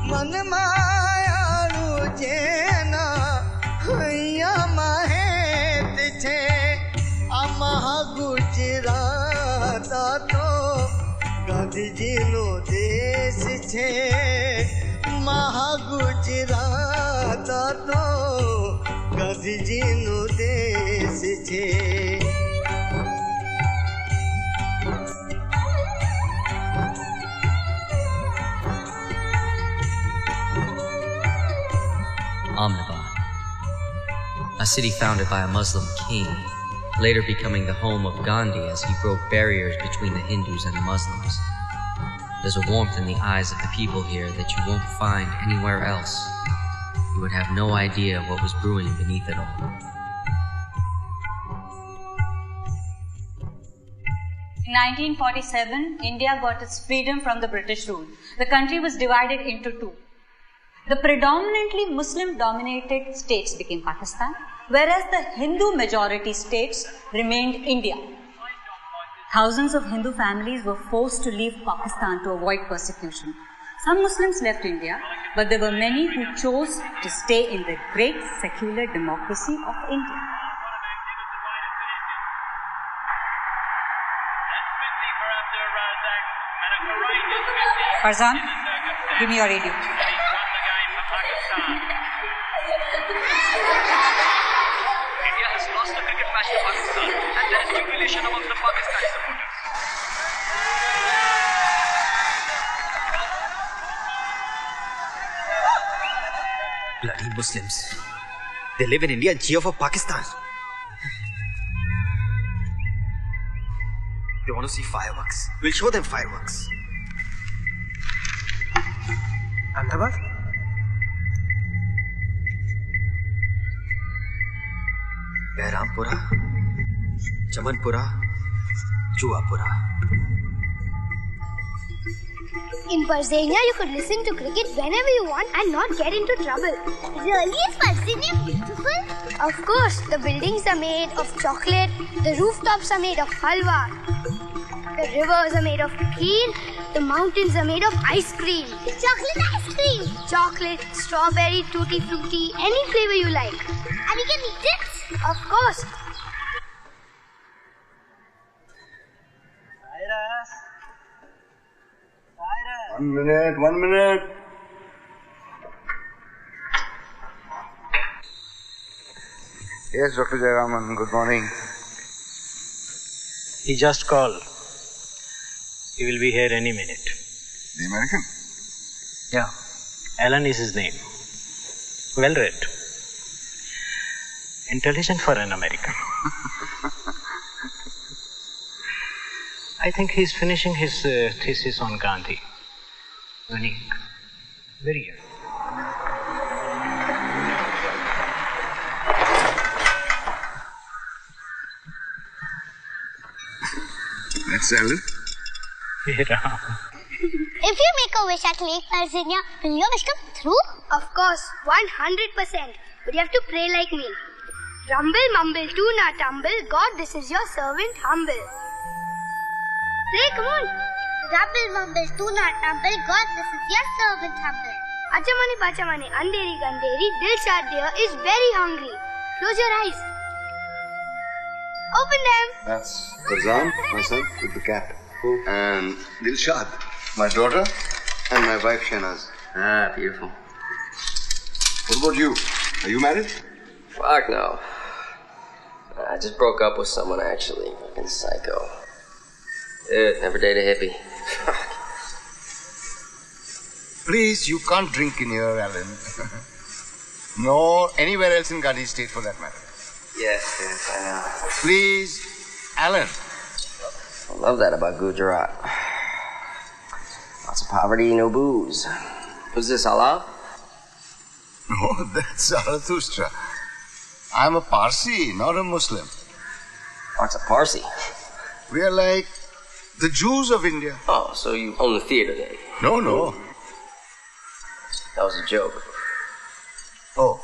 मन मायालु जेना हैया महेत छे अमहा गुजरात तो गांधीजीनो देश छे महा गुजरात तो गांधीजीनो देश छे Ahmedabad, a city founded by a Muslim king, later becoming the home of Gandhi as he broke barriers between the Hindus and the Muslims. There's a warmth in the eyes of the people here that you won't find anywhere else. You would have no idea what was brewing beneath it all. In 1947, India got its freedom from the British rule. The country was divided into two. The predominantly Muslim-dominated states became Pakistan, whereas the Hindu-majority states remained India. Thousands of Hindu families were forced to leave Pakistan to avoid persecution. Some Muslims left India, but there were many who chose to stay in the great secular democracy of India. Farzan, give me your radio. India has lost the cricket match to Pakistan, and there is jubilation among the Pakistani supporters. Bloody Muslims. They live in India and cheer for Pakistan. They want to see fireworks. We'll show them fireworks. Ahmedabad? Behrampura, Chamanpura, Juapura. In Parzania, you could listen to cricket whenever you want and not get into trouble. Really? Is Parzania beautiful? Of course. The buildings are made of chocolate, the rooftops are made of halwa, the rivers are made of kheer, the mountains are made of ice cream. Chocolate ice cream? Chocolate, strawberry, tutti frutti, any flavor you like. And we can eat it? Of course. One minute. Yes, Dr. Jayaraman, good morning. He just called. He will be here any minute. The American? Yeah. Alan is his name. Well read. Intelligent for an American. I think he's finishing his thesis on Gandhi. Unique. Very young. That's Alan. If you make a wish at Lake Parzania, will your wish come through? Of course, 100%. But you have to pray like me. Rumble, mumble, do not tumble. God, this is your servant humble. Pray, come on. Rumble, mumble, do not tumble. God, this is your servant humble. Achamani, pachamani, anderi, ganderi, Dilshad dear is very hungry. Close your eyes. Open them. That's Farzan, my son, with the cap. And Dilshad, my daughter, and my wife Shahnaz. Ah, beautiful. What about you? Are you married? Fuck no. I just broke up with someone actually. Fucking psycho. Dude, never date a hippie. Please, you can't drink in here, Alan. Nor anywhere else in Gandhi State for that matter. Yes, I know. Please, Alan. I love that about Gujrat. Lots of poverty, no booze. Who's this, Allah? No, that's Zarathustra. I'm a Parsi, not a Muslim. What's a Parsi? We are like the Jews of India. Oh, so you own the theater then? No. That was a joke. Oh.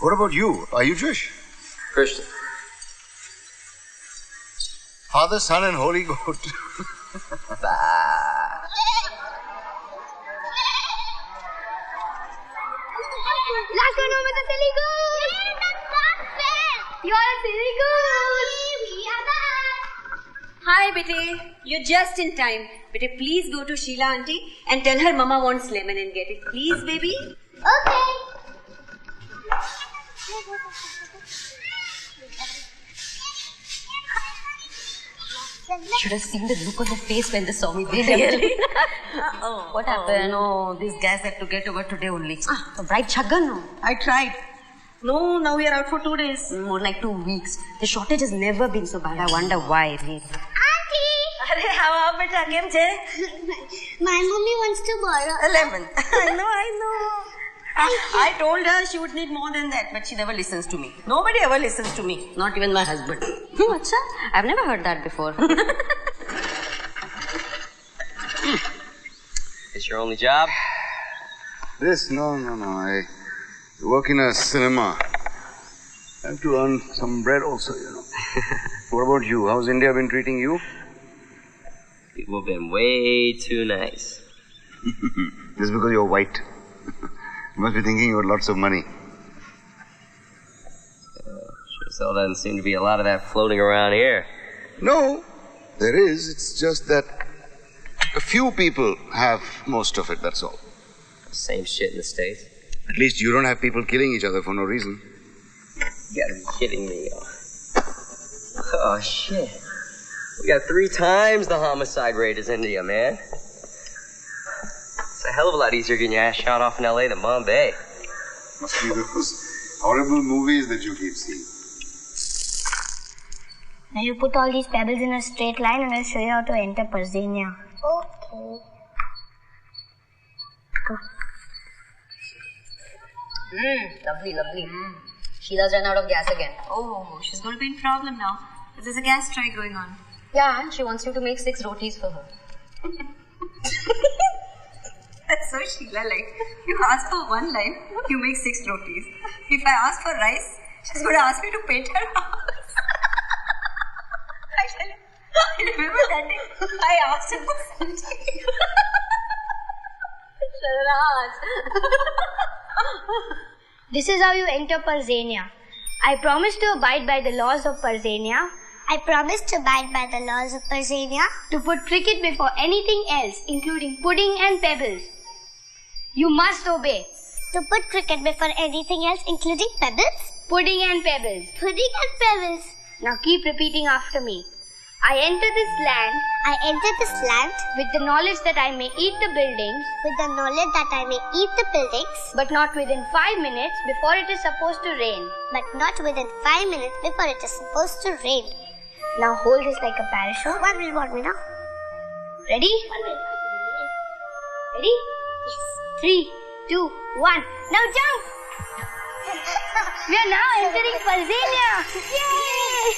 What about you? Are you Jewish? Christian. Father, Son and Holy Goat. karo main to chali goose. That's not fair. You're a silly goose. We are back. Hi, Bete. You're just in time. Bete, please go to Sheila auntie and tell her Mama wants lemon and get it. Please, baby. Okay. Should have seen the look on their face when they saw me. Really? What happened? No, these guys had to get over today only. The bright shakal, no. I tried. No, now we are out for 2 days. More like 2 weeks. The shortage has never been so bad. I wonder why. Really. Auntie! Arey, how are beta? Kem che? My mommy wants to borrow A lemon. I know. I told her she would need more than that, but she never listens to me. Nobody ever listens to me. Not even my husband. Acha? I've never heard that before. It's your only job? This? No. I work in a cinema. I have to earn some bread also, you know. What about you? How's India been treating you? People have been way too nice. This is because you're white. You must be thinking you have lots of money. Sure still doesn't seem to be a lot of that floating around here. No, there is. It's just that a few people have most of it, that's all. Same shit in the States. At least you don't have people killing each other for no reason. You gotta be kidding me. Oh, shit. We got 3 times the homicide rate as India, man. It's a hell of a lot easier getting your ass shot off in LA than Bombay. Must be those horrible movies that you keep seeing. Now you put all these pebbles in a straight line and I'll show you how to enter PARZANIA. Okay. Go. Lovely. Sheila's run out of gas again. Oh, she's going to be in problem now. There's a gas strike going on. Yeah, she wants you to make 6 rotis for her. That's so Sheila-like. You ask for 1 line, you make 6 rotis. If I ask for rice, she's going to ask me to paint her house. I remember that day I asked her for something. This is how you enter PARZANIA. I promise to abide by the laws of PARZANIA. I promise to abide by the laws of PARZANIA. To put cricket before anything else, including pudding and pebbles. You must obey. To put cricket before anything else, including pebbles? Pudding and pebbles. Pudding and pebbles. Now keep repeating after me. I enter this land. I enter this land. With the knowledge that I may eat the buildings. With the knowledge that I may eat the buildings. But not within 5 minutes before it is supposed to rain. But not within 5 minutes before it is supposed to rain. Now hold this like a parachute. 1 minute, 1 minute. Ready? 1 minute. Ready? Yes. 3, 2, 1. Now jump! We are now entering PARZANIA. Yay!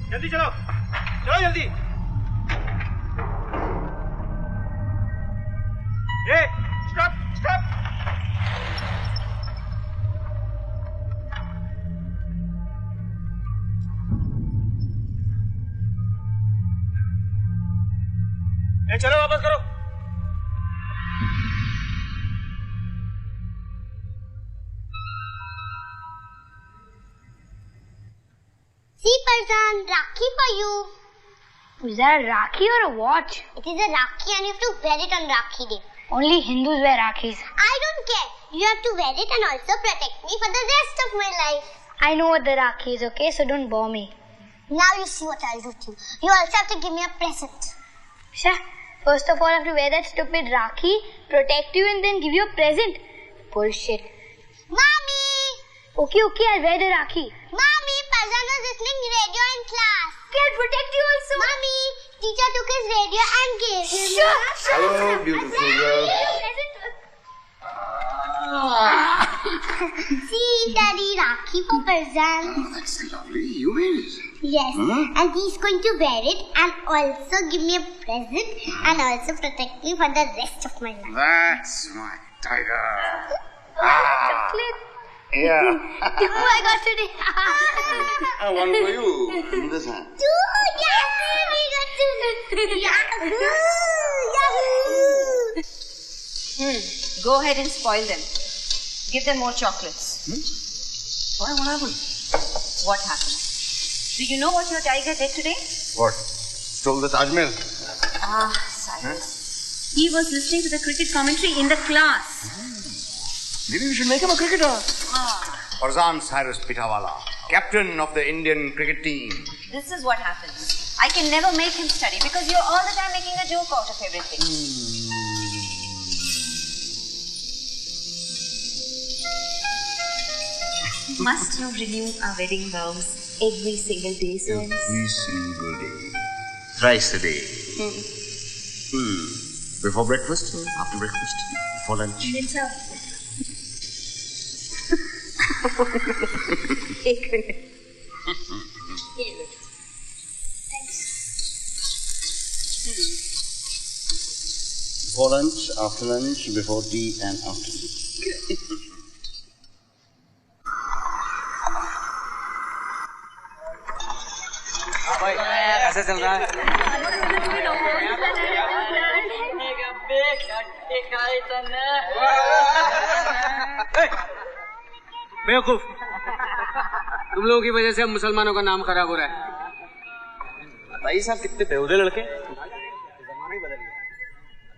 जल्दी चलो जल्दी Hey, stop चलो वापस करो See, Farzan, Rakhi for you. Is that a Rakhi or a watch? It is a Rakhi and you have to wear it on Rakhi Day. Only Hindus wear Rakhis. I don't care. You have to wear it and also protect me for the rest of my life. I know what the Rakhi is, okay? So don't bore me. Now you see what I'll do to you. You also have to give me a present. Sure. First of all, I have to wear that stupid Rakhi, protect you and then give you a present. Bullshit. Mommy! Okay, I'll wear the Rakhi. Mommy, Farzan was listening radio in class. I'll protect you also. Mommy, teacher took his radio and gave him. Hello, beautiful girl. See, Daddy, Rakhi for Farzan. Oh, that's lovely. You made it. Yes, and he's going to wear it and also give me a present and also protect me for the rest of my life. That's my tiger. Chocolate. Yeah. Oh, I got today. One for you. In this hand. Two, Yahoo! We got two. Yahoo! Go ahead and spoil them. Give them more chocolates. Why? What happened? What happened? Do you know what your tiger did today? What? Stole the Taj Mahal? Cyrus. He was listening to the cricket commentary in the class. Maybe we should make him a cricketer. Farzan Cyrus Pitawala, captain of the Indian cricket team. This is what happens. I can never make him study because you're all the time making a joke out of everything. Must you renew our wedding vows every single day, Cyrus? Every single day. Thrice a day. Before breakfast, after breakfast, before lunch. Dinner. एक minute ये लो thanks Before lunch, after lunch, before tea and after tea. भाई कैसे चल रहा है? बेवकूफ, तुम लोगों की वजह से अब मुसलमानों का नाम खराब हो रहा है। भाई साहब कितने बेहुदे लड़के। जमाना ही बदल गया।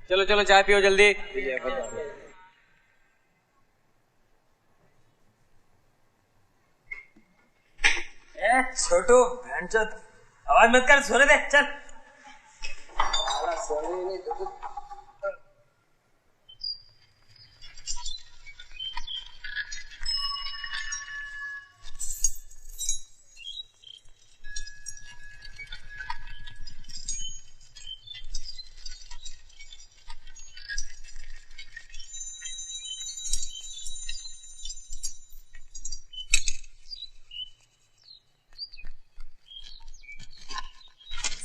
चलो चलो चाय पियो जल्दी। छोटू भैंचोद आवाज मत कर, सोने दे चल।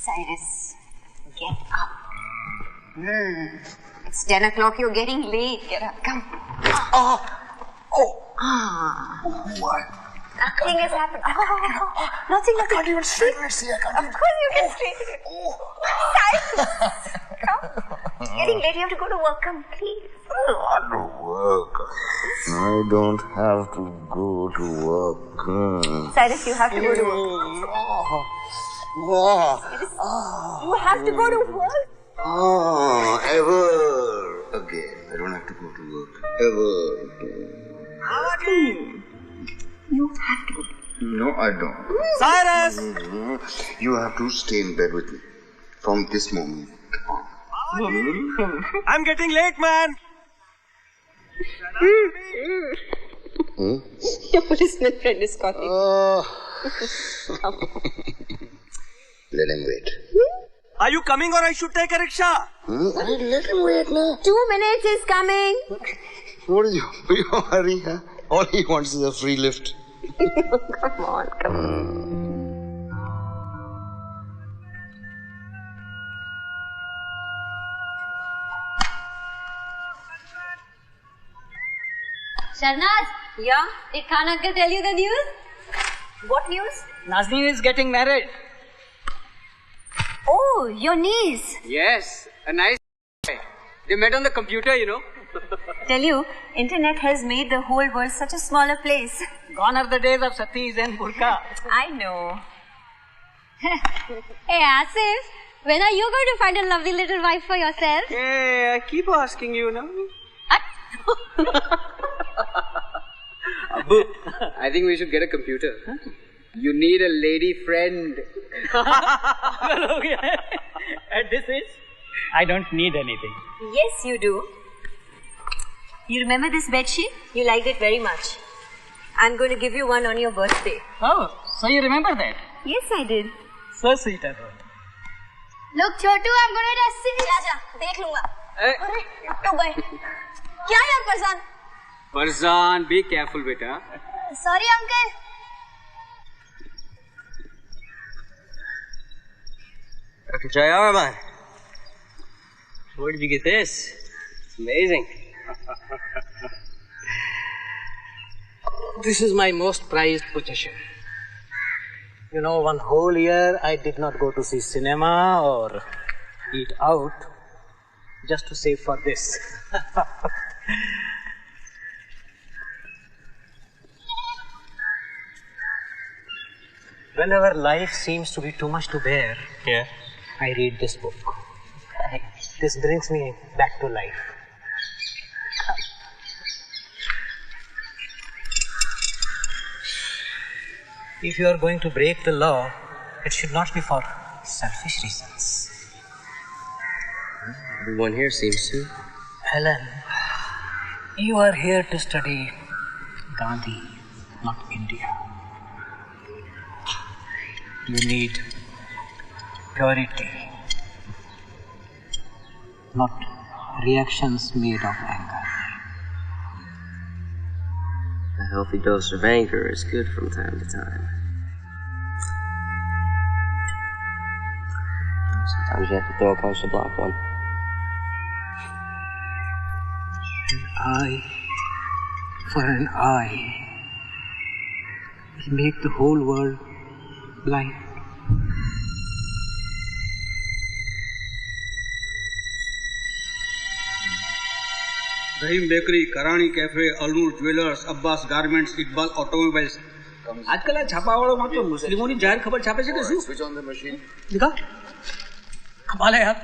Cyrus, get up. It's 10 o'clock. You're getting late. Get up. Come. What? Nothing has happened. Nothing. I can't even straighten it. See, I can't. Of course you can straighten it. Cyrus, come. It's getting late. You have to go to work. Come, please. Not to work. I don't have to go to work. Cyrus, you have to go to work. You have to go to work. Ever again. I don't have to go to work. Ever again. You have to go. No, I don't. Cyrus! You have to stay in bed with me from this moment on. I'm getting late, man. Your policeman friend is calling. Let him wait. Are you coming or I should take a rickshaw? Let him wait now. 2 minutes is coming. What is your hurry, huh? All he wants is a free lift. Come on, come on. Sharnaz, Yeah? did Khan uncle tell you the news? What news? Nazneen is getting married. Oh, your niece. Yes, a nice guy. They met on the computer, you know. Tell you, internet has made the whole world such a smaller place. Gone are the days of satis and burqa. I know. Hey Asif, when are you going to find a lovely little wife for yourself? Hey, I keep asking you, no? Abu, I think we should get a computer. Huh? You need a lady friend. At this age, I don't need anything. Yes, you do. You remember this bedsheet? You liked it very much. I'm going to give you one on your birthday. Oh, so you remember that? Yes, I did. So sweet of her. Look, Chotu, I'm going to test it. जा, देख लूँगा. तो भाई क्या यार Parjan? Farzan, be careful, beta. Sorry, uncle. Dr. Jayaraman, where did you get this? It's amazing. This is my most prized possession. You know, one whole year I did not go to see cinema or eat out just to save for this. Whenever life seems to be too much to bear, I read this book. This brings me back to life. If you are going to break the law, it should not be for selfish reasons. Everyone here seems to. Helen, you are here to study Gandhi, not India. You need purity, not reactions made of anger. A healthy dose of anger is good from time to time. Sometimes you have to throw a punch to block one. An eye for an eye will make the whole world blind. Rahim bakery, Karani cafe, Alnoor jewellers, Abbas garments, Iqbal automobiles. આજકાલ આ છાપાવાળો માત્ર મુસ્લિમોની જાહેર ખબર છાપે છે કે શું? Switch on the machine. दिखा कमाल है यार.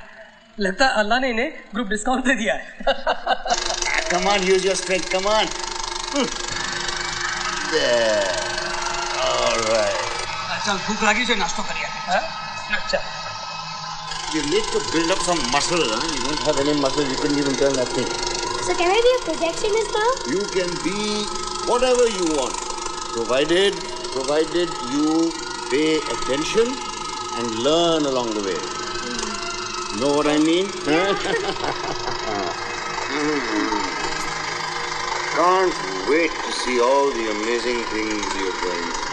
लगता है अल्लाह ने इन्हें ग्रुप डिस्काउंट दे दिया है. Come on, use your strength. Come on. There. All right. चल भूख लगी છે નાસ્તો કરીએ. अच्छा. You need to build up some muscle. Huh? You don't have any muscle. You couldn't even turn that thing. So can I be a projectionist now? You can be whatever you want, provided you pay attention and learn along the way. Know what I mean? Can't wait to see all the amazing things you're going to.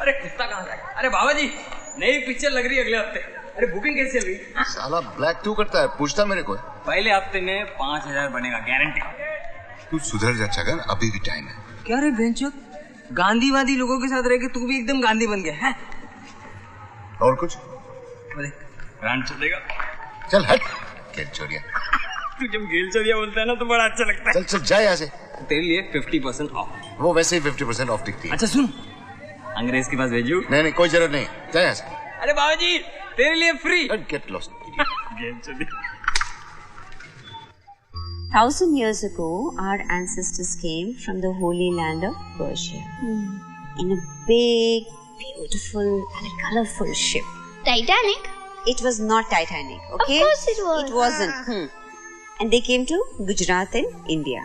अरे कुत्ता कहाँ जा गया? अरे बाबा जी, नई picture लग रही है अगले हफ्ते. अरे बुकिंग कैसे चल रही? साला ब्लैक क्यों करता है? पूछता मेरे को. पहले हफ्ते में 5,000 बनेगा, गारंटी. तू सुधर जा छगन, अभी भी टाइम है. क्या रे बेंचो, गांधीवादी लोगों के साथ रह के तू भी एकदम गांधी बन गया है? और कुछ? ब्रांड चलेगा. चल हट, गेल चोरिया. तू जब गेल चोरिया बोलता है ना तो बड़ा अच्छा लगता है. चल चल जा यहाँ से. तेरे लिए 50% ऑफ. वो वैसे ही 50% ऑफ दिखती है. अच्छा सुन, अंग्रेज के पास भेजू? नहीं नहीं, कोई जरूरत नहीं. जा यहाँ से. अरे बाबा जी, तेरे लिए free. Get lost. 1,000 years ago, our ancestors came from the holy land of Persia in a big, beautiful and colorful ship. Titanic? It was not Titanic, okay? Of course it was. It wasn't. And they came to Gujrat in India.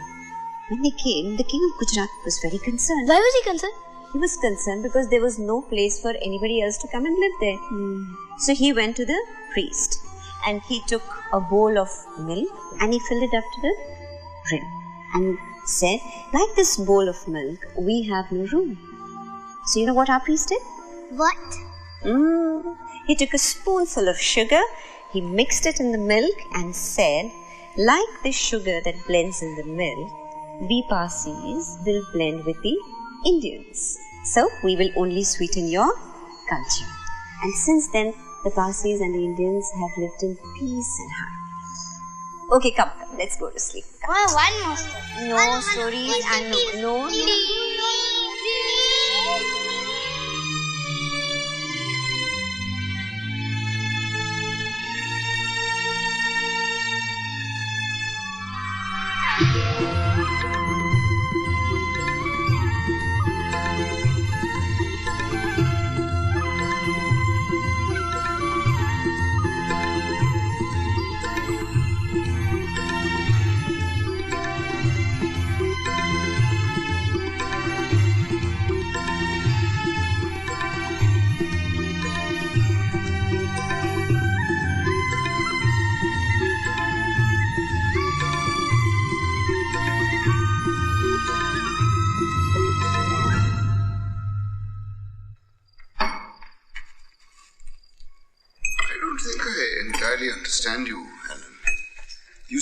When they came, the king of Gujrat was very concerned. Why was he concerned? He was concerned because there was no place for anybody else to come and live there. So he went to the priest and he took a bowl of milk and he filled it up to the rim and said, like this bowl of milk, we have no room. So you know what our priest did? What? He took a spoonful of sugar, he mixed it in the milk and said, like the sugar that blends in the milk, we Parsis will blend with the Indians. So we will only sweeten your culture. And since then, the Parsis and the Indians have lived in peace and harmony. Okay, come, let's go to sleep. One more story. No stories and no.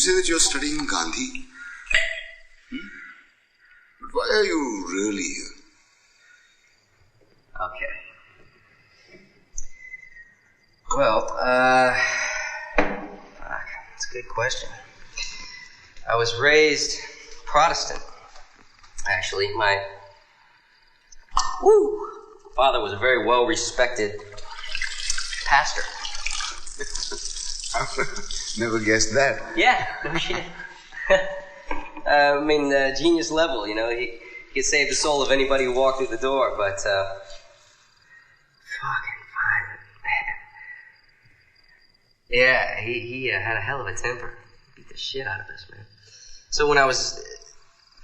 say that you're studying Gandhi? But why are you really here? Okay. Well, fuck, that's a good question. I was raised Protestant. Actually, my father was a very well-respected pastor. Never guessed that. Yeah, no shit. Genius level, you know. He could save the soul of anybody who walked through the door, but, fucking violent, man. Yeah, he had a hell of a temper. Beat the shit out of us, man. So when I was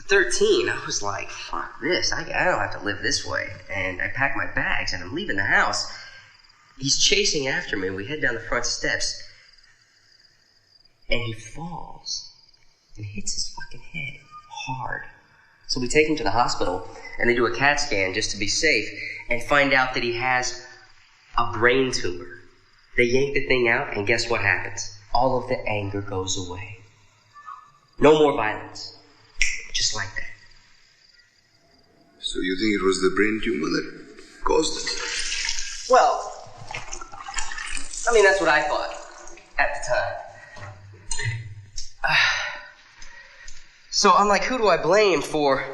13, I was like, fuck this, I don't have to live this way. And I packed my bags and I'm leaving the house. He's chasing after me. We head down the front steps. And he falls and hits his fucking head hard. So we take him to the hospital and they do a CAT scan just to be safe and find out that he has a brain tumor. They yank the thing out and guess what happens? All of the anger goes away. No more violence. Just like that. So you think it was the brain tumor that caused it? Well, that's what I thought at the time. So I'm like, who do I blame for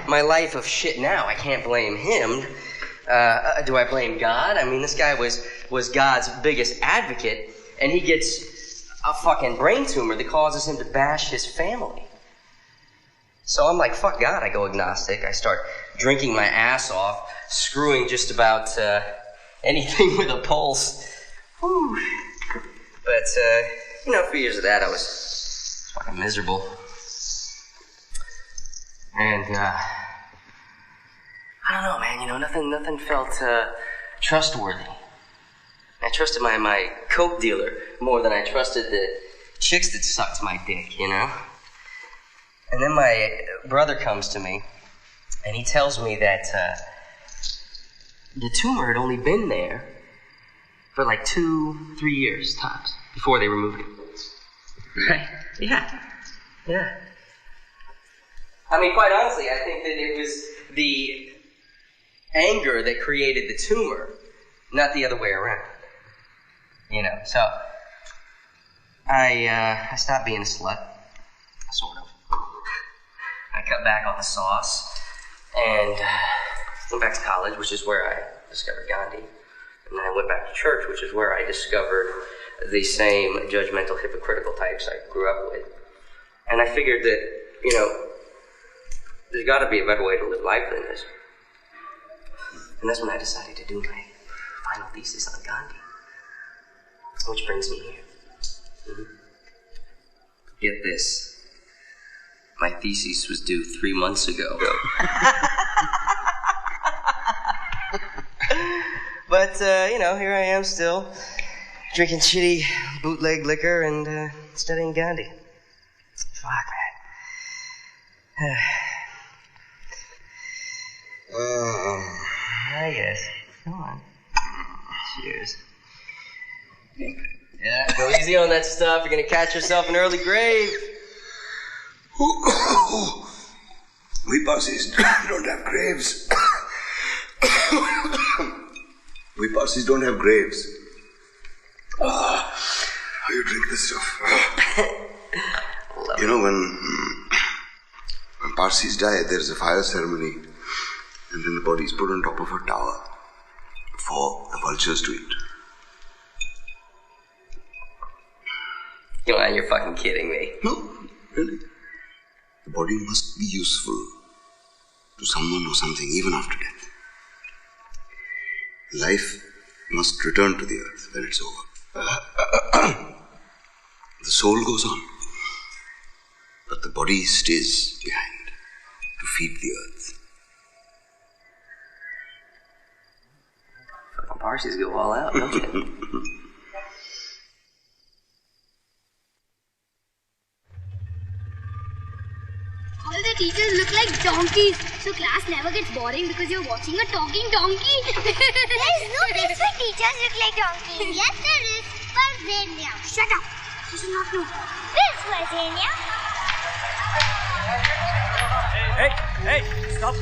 my life of shit now? I can't blame him. Do I blame God? This guy was God's biggest advocate, and he gets a fucking brain tumor that causes him to bash his family. So I'm like, fuck God, I go agnostic. I start drinking my ass off, screwing just about anything with a pulse. Whew. But, a few years of that, I was fucking miserable. And, I don't know, man, nothing felt trustworthy. I trusted my coke dealer more than I trusted the chicks that sucked my dick, And then my brother comes to me, and he tells me that the tumor had only been there for like 2-3 years tops before they removed it. Right? Yeah. Quite honestly, I think that it was the anger that created the tumor, not the other way around. So I stopped being a slut, sort of. I cut back on the sauce and went back to college, which is where I discovered Gandhi. And then I went back to church, which is where I discovered the same judgmental, hypocritical types I grew up with. And I figured that, there's got to be a better way to live life than this. And that's when I decided to do my final thesis on Gandhi. Which brings me here. Get this. My thesis was due 3 months ago. But, here I am still, drinking shitty bootleg liquor and studying Gandhi. Fuck, man. I guess. Come on. Cheers. Yeah, go easy on that stuff. You're gonna catch yourself an early grave. We Parsis don't have graves. We Parsis don't have graves. You drink this stuff. When Parsis die, there's a fire ceremony, and then the body is put on top of a tower for the vultures to eat. You're fucking kidding me. No, really. The body must be useful to someone or something even after death. Life must return to the earth when it's over. The soul goes on, but the body stays behind to feed the earth. Fucking Parsis go all out, don't you? All the teachers look like donkeys, so class never gets boring because you're watching a talking donkey. There's no place where teachers look like donkeys. Yes, there is. PARZANIA. Shut up. You should not know. This Virginia. Hey, stop.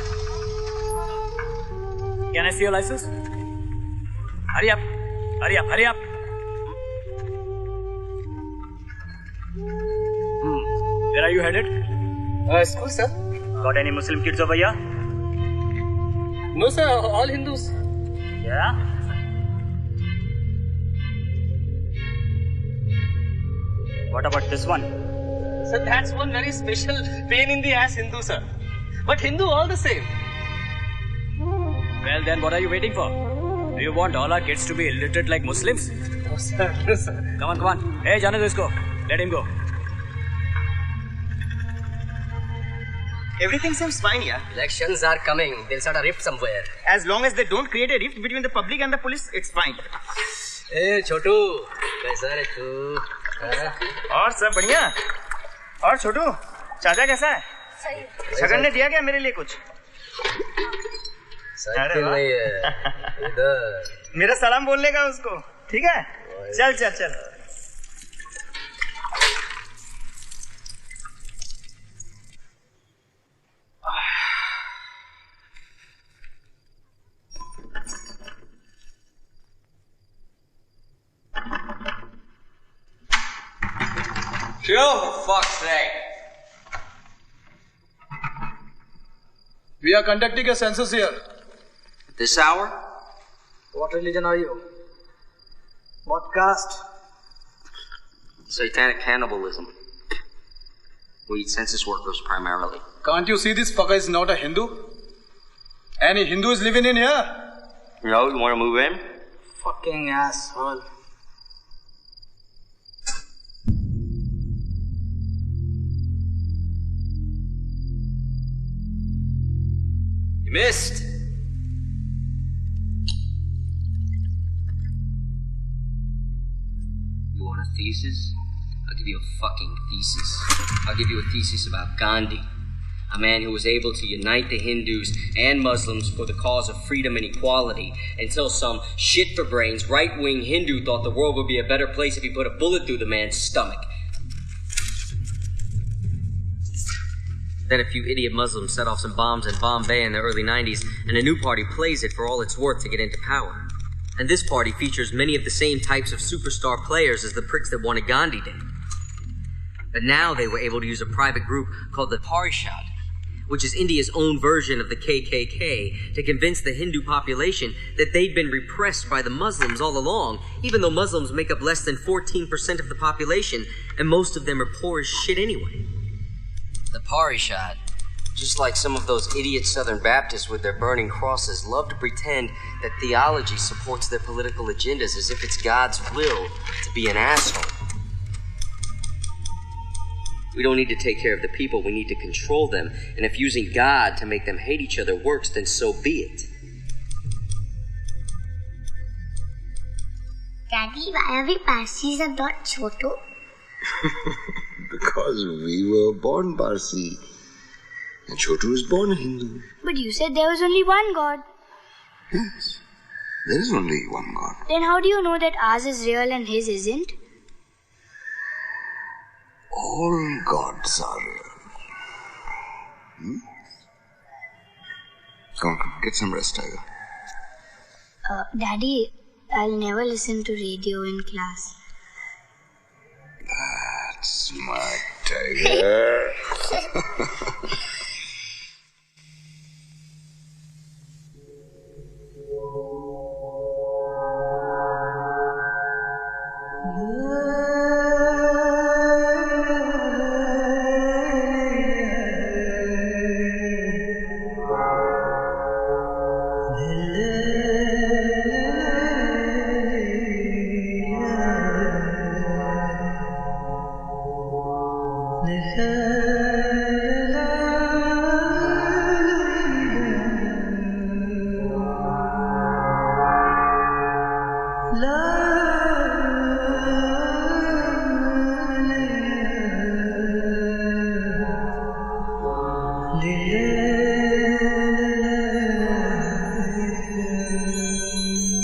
Can I see your license? Hurry up. Where are you headed? School, sir. Got any Muslim kids over here? No, sir. All Hindus. Yeah? What about this one? Sir, that's one very special pain in the ass Hindu, sir. But Hindu all the same. Well, then what are you waiting for? Do you want all our kids to be illiterate like Muslims? No, sir. No, sir. Come on. Hey, jane do isko. Let him go. Everything seems fine, yeah. Elections are coming. They'll start a rift somewhere. As long as they don't create a rift between the public and the police, it's fine. Hey, Chotu. कैसा रे तू? और सब बढ़िया? और छोटू, चाचा कैसा है? सही. शगन ने दिया क्या मेरे लिए कुछ? साइकिल नहीं है. इधर. मेरा सलाम बोलने का उसको. ठीक है? चल. Chill, for fuck's sake. We are conducting a census here. This hour? What religion are you? What caste? Satanic cannibalism. We eat census workers primarily. Can't you see this fucker is not a Hindu? Any Hindus living in here? No, you want to move in? Fucking asshole. You missed. You want a thesis? I'll give you a fucking thesis. I'll give you a thesis about Gandhi, a man who was able to unite the Hindus and Muslims for the cause of freedom and equality until some shit-for-brains right-wing Hindu thought the world would be a better place if he put a bullet through the man's stomach. Then a few idiot Muslims set off some bombs in Bombay in the early 90s, and a new party plays it for all it's worth to get into power. And this party features many of the same types of superstar players as the pricks that wanted Gandhi did. But now they were able to use a private group called the PARZANIA, which is India's own version of the KKK, to convince the Hindu population that they'd been repressed by the Muslims all along, even though Muslims make up less than 14% of the population, and most of them are poor as shit anyway. The PARZANIA, just like some of those idiot Southern Baptists with their burning crosses, love to pretend that theology supports their political agendas as if it's God's will to be an asshole. We don't need to take care of the people, we need to control them. And if using God to make them hate each other works, then so be it. Daddy, why are we Parsis and not Chotu? Because we were born Parsi. And Chotu was born a Hindu. But you said there was only one God. Yes. There is only one God. Then how do you know that ours is real and his isn't? All gods are real. Come, get some rest, Tiger. Daddy, I'll never listen to radio in class. That's my Tiger.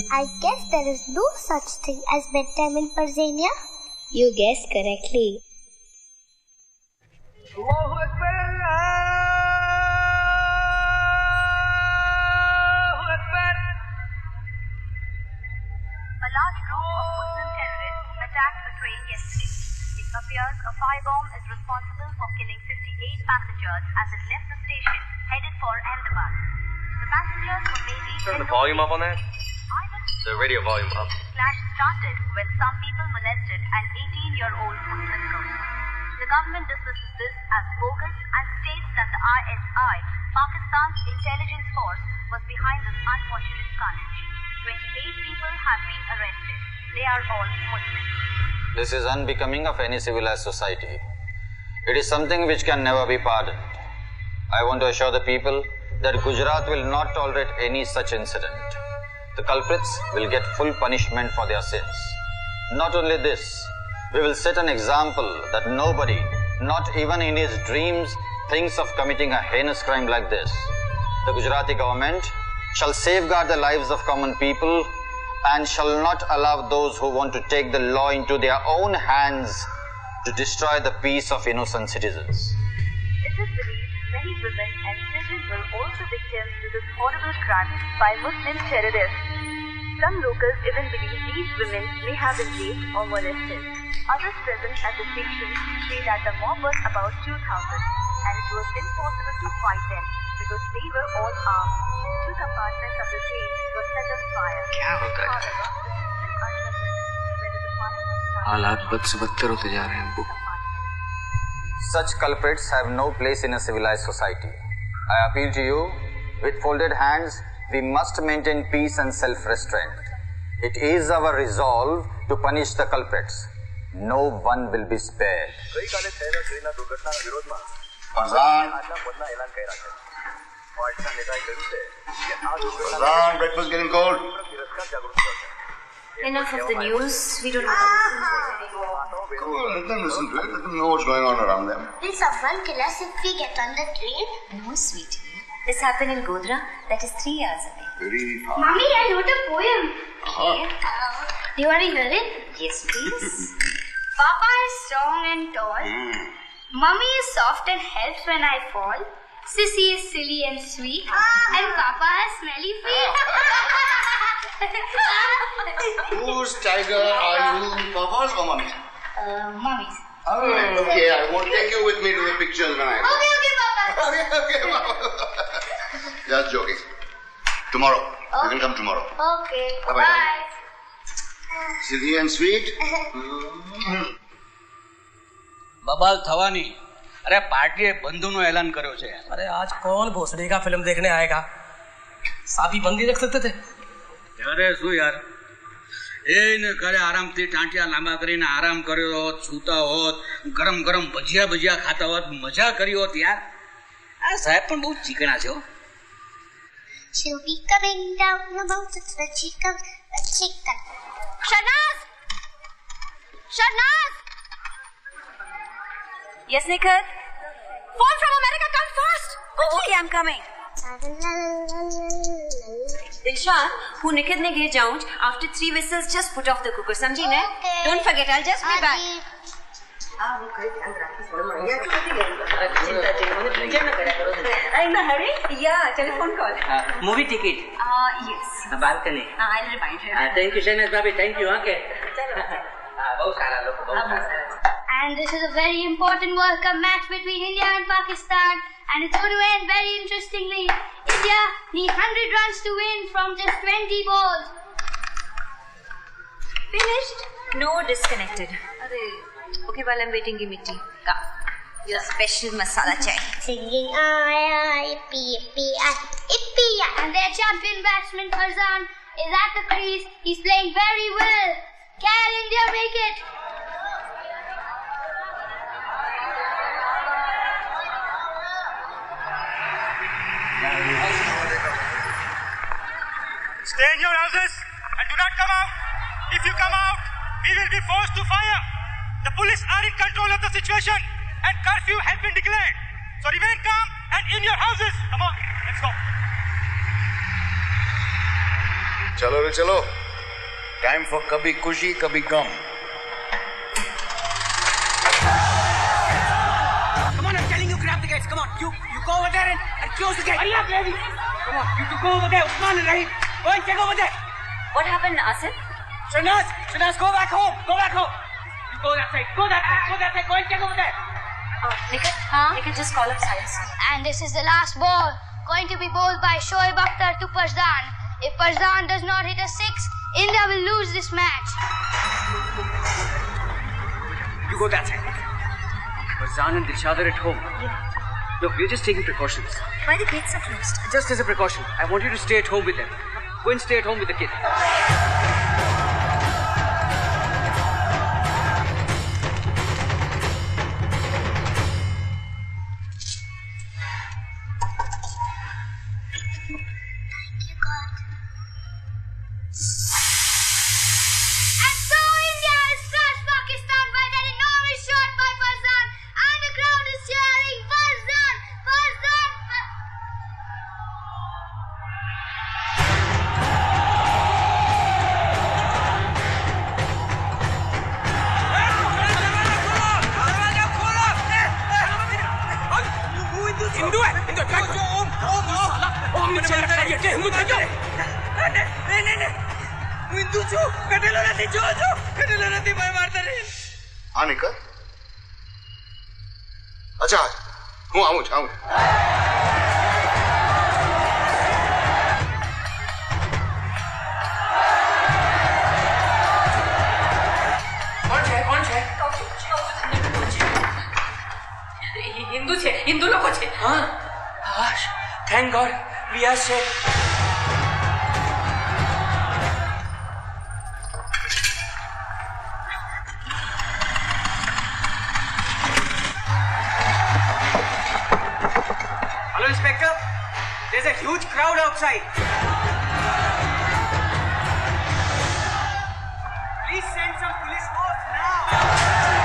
I guess there is no such thing as bedtime in Parzania. You guessed correctly. firebomb is responsible for killing 58 passengers as it left the station headed for Ahmedabad. The passengers were mainly Turn the volume up on that. The radio volume up. Clash started when some people molested an 18-year-old Muslim girl. The government dismisses this as bogus and states that the ISI, Pakistan's intelligence force, was behind this unfortunate carnage. 28 people have been arrested. They are all Muslims. This is unbecoming of any civilized society. It is something which can never be pardoned. I want to assure the people that Gujarat will not tolerate any such incident. The culprits will get full punishment for their sins. Not only this, we will set an example that nobody, not even in his dreams, thinks of committing a heinous crime like this. The Gujarati government shall safeguard the lives of common people and shall not allow those who want to take the law into their own hands to destroy the peace of innocent citizens. It is believed many women and children were also victims to this horrible crime by Muslim terrorists. Some locals even believe these women may have been raped or molested. Others present at the station say that the mob was about 2,000 and it was impossible to fight them because they were all armed. Two compartments of the train were set on fire. However, this is still uncertain whether the fire was started. हालात बद से बदतर होते जा रहे हैं अब्बू. Such culprits have no place in a civilized society. I appeal to you, with folded hands, we must maintain peace and self-restraint. It is our resolve to punish the culprits. No one will be spared. Farzan, breakfast getting cold. Enough of the news. We don't have to listen to it. Cool, let them listen to it. Let them know what's going on around them. Will someone kill us if we get on the train? No, sweetie. This happened in Godhra. That is 3 hours away. Very far. Mommy, I wrote a poem. Okay. Do you want to hear it? Yes, please. Papa is strong and tall. Mummy is soft and helps when I fall. Sissy is silly and sweet. And Papa has smelly feet. Whose tiger are you, Papa's or Mummy's? Mummy's. Alright, okay, I won't take you with me to the pictures when I go. Okay, Papa. Okay, Papa. Just joking. Tomorrow. You can come tomorrow. Okay. Bye-bye. Bye. Silly and sweet. बबाल थवानी. अरे party बंधुनो ऐलान करो छे. अरे आज कौन भोसड़ी का फिल्म देखने आएगा? साथी बंदी रख सकते थे. अरे શું યાર એને ઘરે આરામથી ટાંટિયા લાંબા કરીને આરામ કર્યો હોત, સૂતા હોત, ગરમ ગરમ ભજીયા ખાતા હોત, મજા કરી હોત યાર. આ સાહેબ પણ બહુ ચીકણા છે હો. She'll be coming down the mountain when she comes, when she comes. Shahnaz! Shahnaz! Yes, Nikhil? Phone from America, come fast! Oh, okay, I'm coming. Dilshan, who Nikhil ne ghir jaunch, after 3 whistles, just put off the cooker, samjhi ne? Okay. Don't forget, I'll just be back. In a hurry? Yeah, telephone call. Movie ticket. Yes. Balcony. I'll remind her. Thank you, Shahnaz Bhabhi. Thank you. Okay. And this is a very important World Cup match between India and Pakistan. And it's going to end very interestingly. India need 100 runs to win from just 20 balls. Finished? No, disconnected. Okay, while I'm waiting, give me tea. Come. Your special masala chai. Singing yippee yippee yippee. And their champion batsman Farzan is at the crease. He's playing very well. Can India make it? Stay in your houses and do not come out. If you come out, we will be forced to fire. The police are in control of the situation and curfew has been declared. So remain calm and in your houses. Come on, let's go. चलो रे चलो. Time for kabhi kushi, kabhi gum. Come on, I'm telling you, grab the gates. Come on, you go over there and close the gate. Hurry up, ladies. Come on, you two go over there. Usman and Rahim, go and check over there. What happened, Asim? Shahnaz, go back home. Go back home. Go that side. Go that side. Go that side. Go and check over there. Nikhil, just call up science. And this is the last ball, going to be bowled by Shoaib Akhtar to Parzan. If Parzan does not hit a 6, India will lose this match. You go that side. Parzan and Dilshad are at home. Yeah. Look, we're just taking precautions. Why the gates are closed? Just as a precaution. I want you to stay at home with them. Go and stay at home with the kid. हाँ निकल अच्छा हूँ आऊँ हिंदू लोगों छे हाँ thank God we are safe Hello, Inspector. There's a huge crowd outside. Please send some police force now.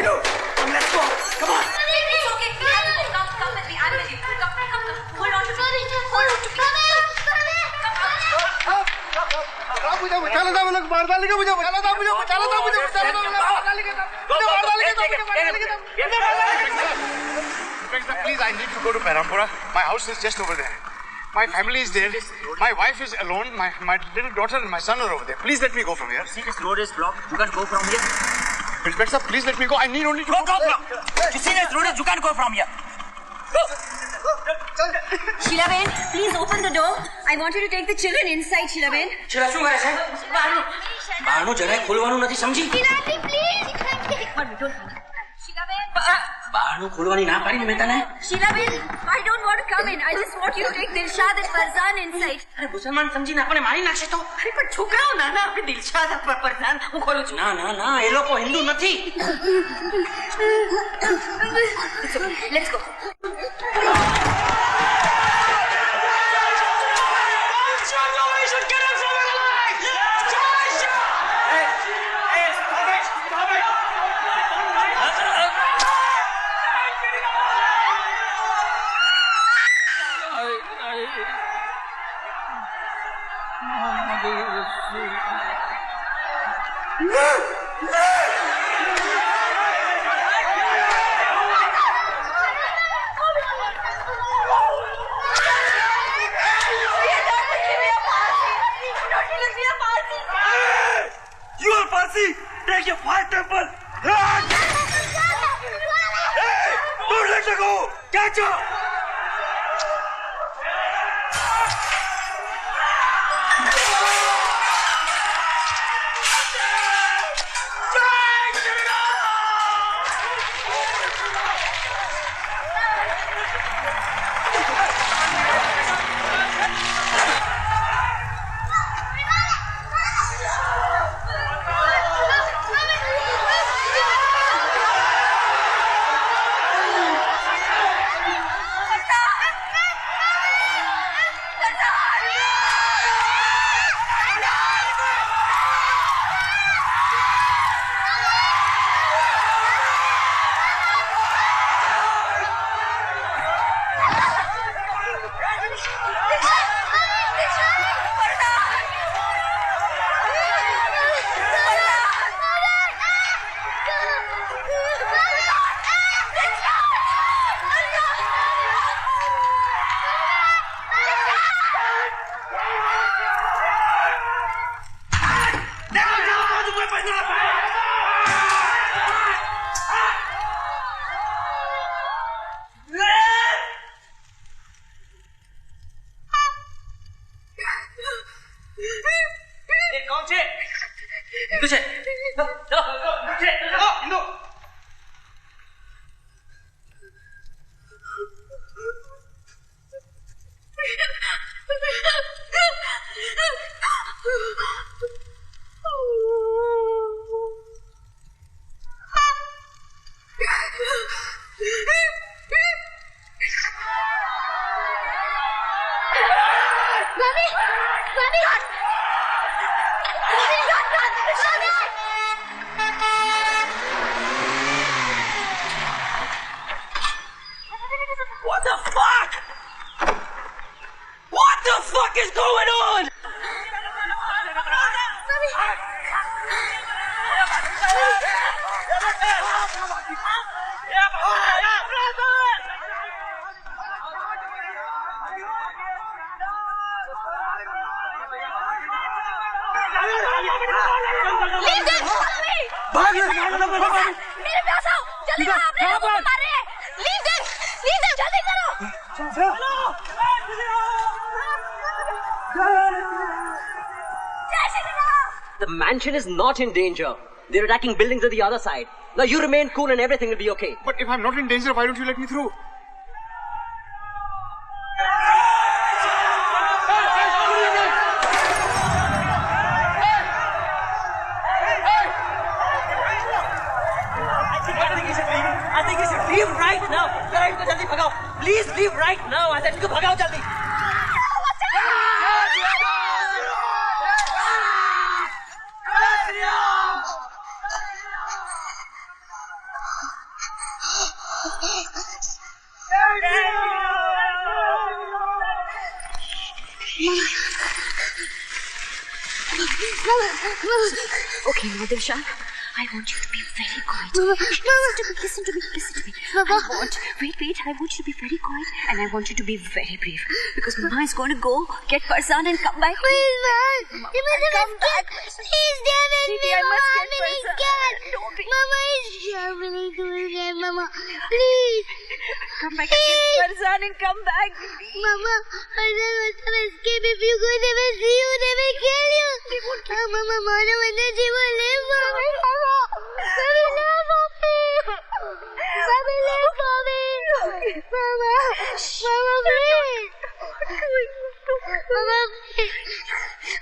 चलो Inspector, please, I need to go to Parampura. My house is just over there. My family is there. My wife is alone. My little daughter and my son are over there. Please let me go from here. See, this road is blocked. You can't go from here. Inspector, please let me go. I need only to go. You see, this road is, you can't go from here. Go. Sheila Ben, please open the door. I want you to take the children inside, Sheila Ben. Sheila, શું કરે છે? બહારનું જરાય ખોલવાનું નથી, સમજી? Sheila, please. What we told you. Sheila Ben. બહારનું ખોલવાની ના પાડીને મેં તને. Sheila Ben, I don't want to come in. I just want you to take Dilshad and Farzan inside. અરે મુસલમાન સમજીને આપણને મારી નાખશે તો. અરે પણ છોકરાઓ નાના આપણે દિલશાદ ફરઝાન હું ખોલું છું. ના ના ના એ લોકો હિન્દુ નથી. Let's go. You are Parsi! Take your fire temple! Hey! Don't let her go! Catch her! The mansion is not in danger. They're attacking buildings on the other side. Now you remain cool and everything will be okay. But if I'm not in danger, why don't you let me through? I think you should leave right now. Please leave right now. I said you bhagao jaldi. Okay, now Dilshad, I want you to be very quiet. Listen to me. Mama. Wait. I want you to be very quiet and I want you to be very brave. Because Mama is going to go get Farzan and come back. Please, Mama. Come back. Please, David. Baby, I must get Farzan. Don't be. Mama is scared. Mama. Please. Come back and get Farzan and come back. Mama, Farzan wants to escape. If you go, they will see you. They will kill you. Mama, Mona, when she will live, Mama. Farzan.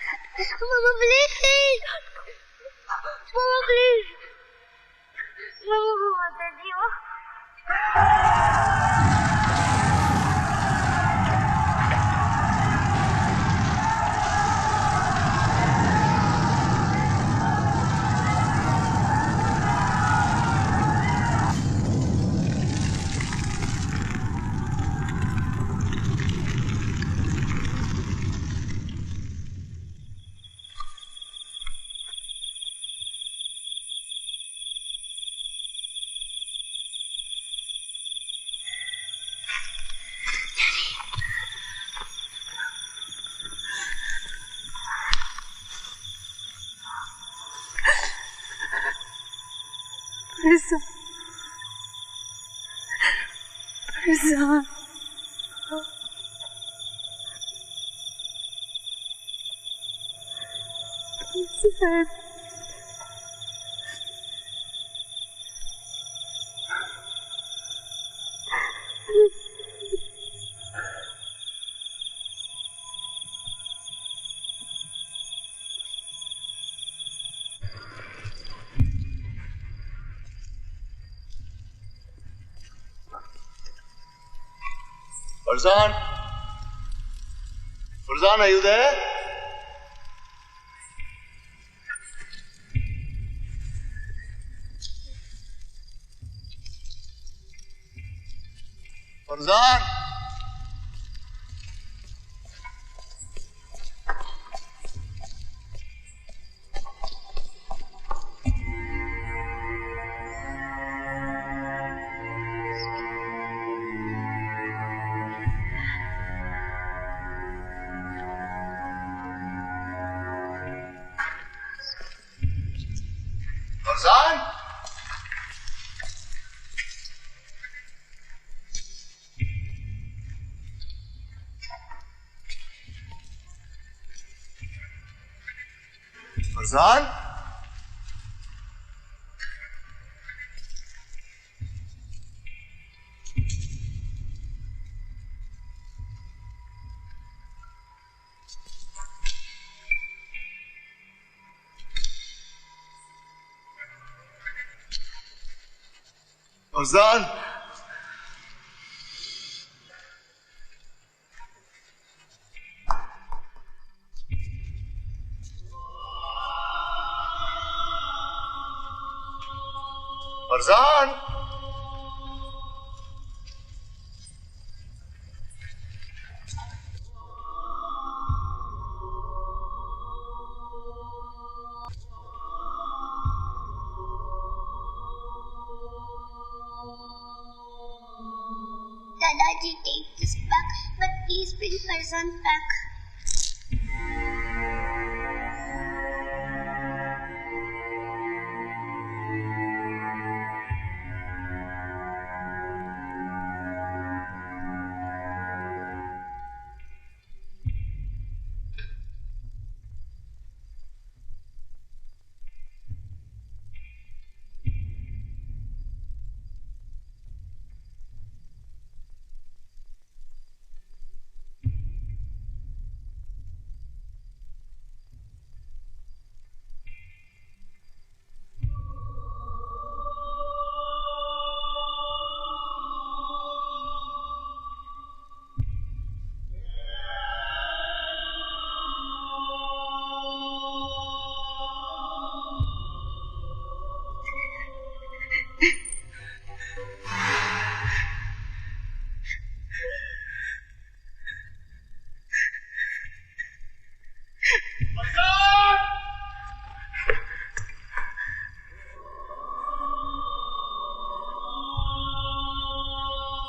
Farzan? Farzan, are you there? Farzan? Farzan? Farzan? Farzan? Farzan? Dadaji, take this back, but please bring Farzan back.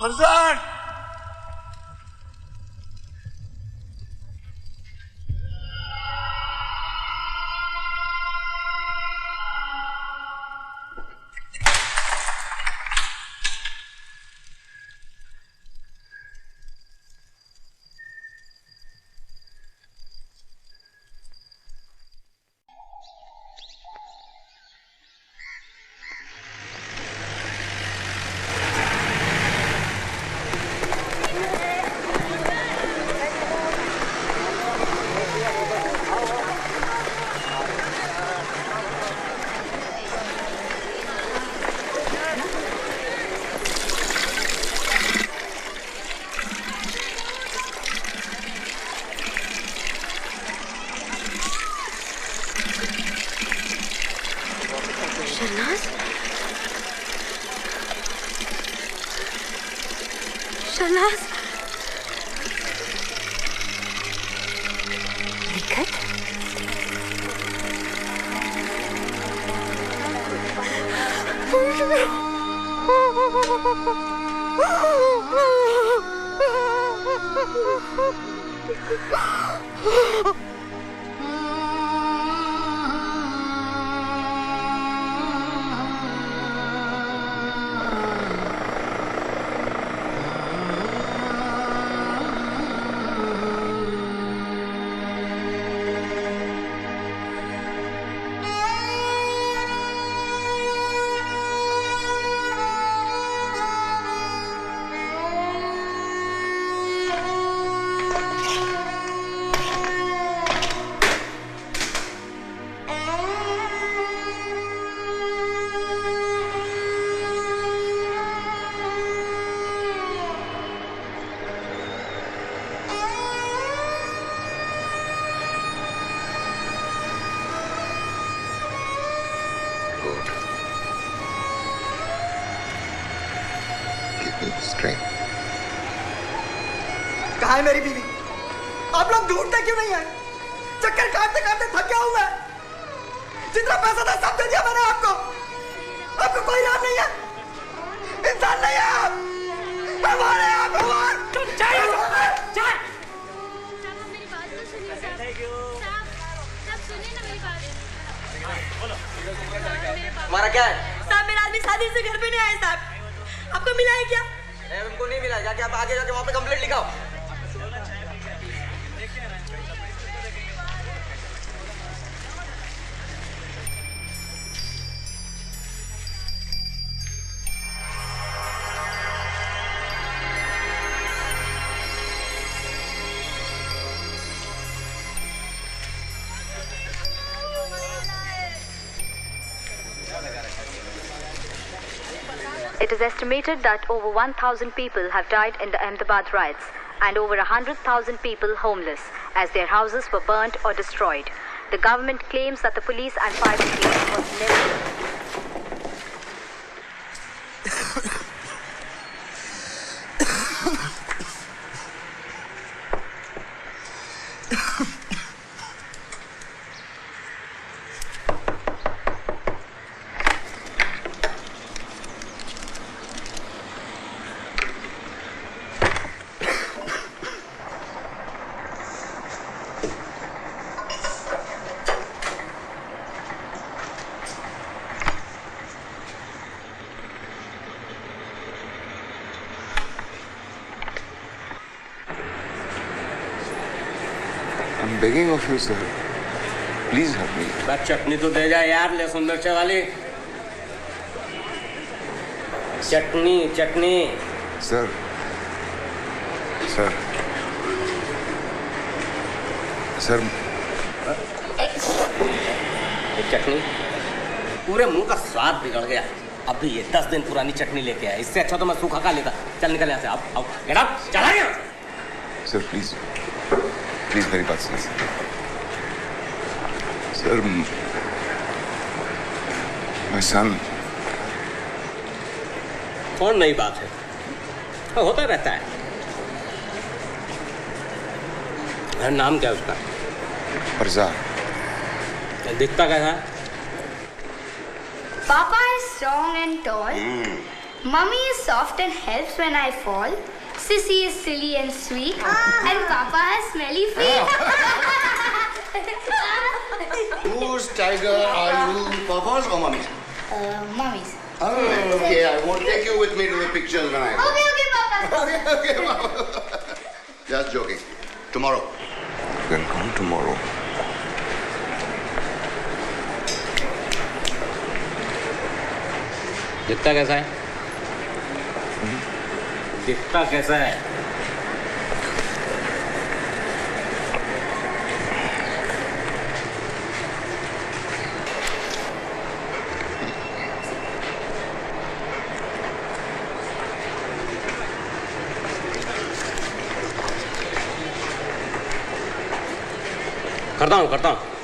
Farzan! कहाँ है मेरी बीवी? आप लोग ढूंढते क्यों नहीं है? चक्कर काटते काटते थक गया हूं मैं। जितना पैसा था सब दे दिया मैंने आपको। आपको कोई राम नहीं है, इंसान नहीं है आप। भगवान है आप, भगवान। हमारा क्या है? साहब मेरा आदमी शादी से घर पे नहीं आया साहब। आपको मिला है क्या? उनको नहीं मिला। जाके आप आगे जाके वहाँ पे complaint लिखाओ। It is estimated that over 1,000 people have died in the Ahmedabad riots and over 100,000 people homeless as their houses were burnt or destroyed. The government claims that the police and fire brigade was never... I'm begging of you, sir. Please help me. बस चटनी तो दे जा यार, ले सुंदर से वाली चटनी चटनी। Sir sir sir चटनी पूरे मुंह का स्वाद बिगड़ गया। अभी ये 10 दिन पुरानी चटनी लेके आया, इससे अच्छा तो मैं सूखा खा लेता। चल निकल यहाँ से, आओ गेट आउट, चला गया। सर प्लीज प्लीज मेरी बात सुनिए सर। My son. कौन नई बात है, तो होता रहता है। नाम क्या है उसका? फरजान। दिखता कैसा है? Papa is strong and tall. Mummy is soft and helps when I fall. Sissy is silly and sweet. And Papa has smelly feet. Whose tiger are you, Papa's or Mummy's? Mummy's. Okay, I won't take you with me to the pictures when I go. Okay, Papa. Okay, Papa. Just joking. Tomorrow. Then come tomorrow. दिखता कैसा है? दिखता कैसा है? करता हूँ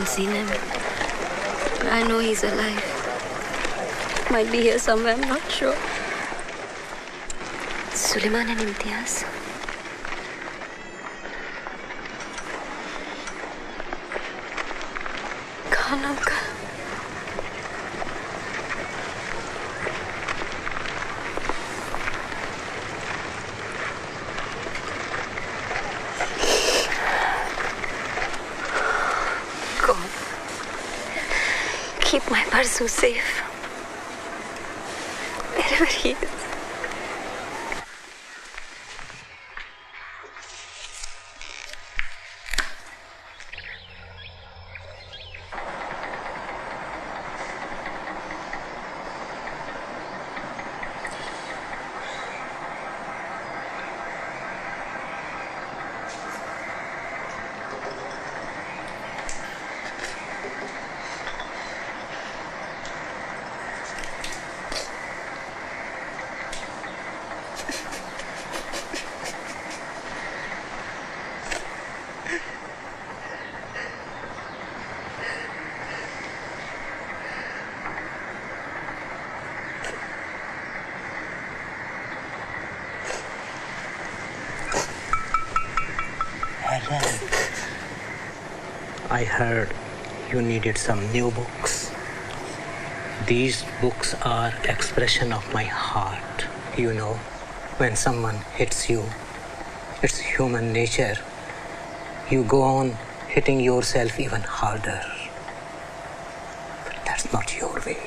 haven't seen him. I know he's alive. Might be here somewhere, I'm not sure. Suleiman and Imtiaz. Khan uncle. God, keep my Parzu safe. Wherever he is. I heard you needed some new books. These books are expression of my heart. You know, when someone hits you, it's human nature. You go on hitting yourself even harder. But that's not your way.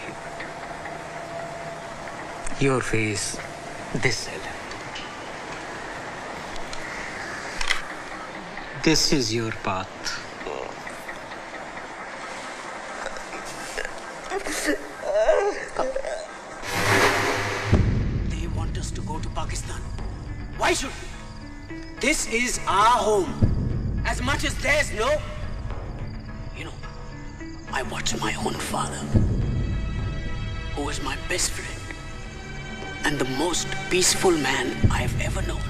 Your way is this, Ellen. This is your path. They want us to go to Pakistan. Why should we? This is our home. As much as theirs, no? You know, I watched my own father, who was my best friend and the most peaceful man I've ever known,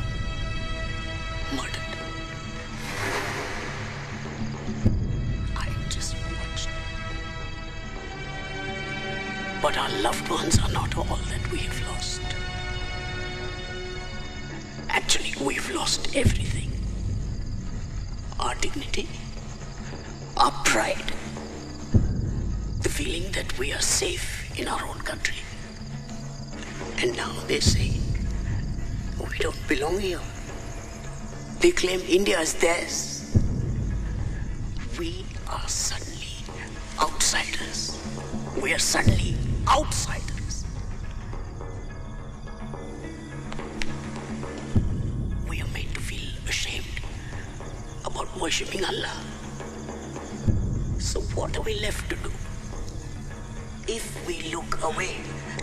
murdered. But our loved ones are not all that we have lost. Actually, we've lost everything. Our dignity, our pride, the feeling that we are safe in our own country. And now they say, we don't belong here. They claim India is theirs. We are suddenly outsiders. We are suddenly outsiders. We are made to feel ashamed about worshipping Allah. So what are we left to do? If we look away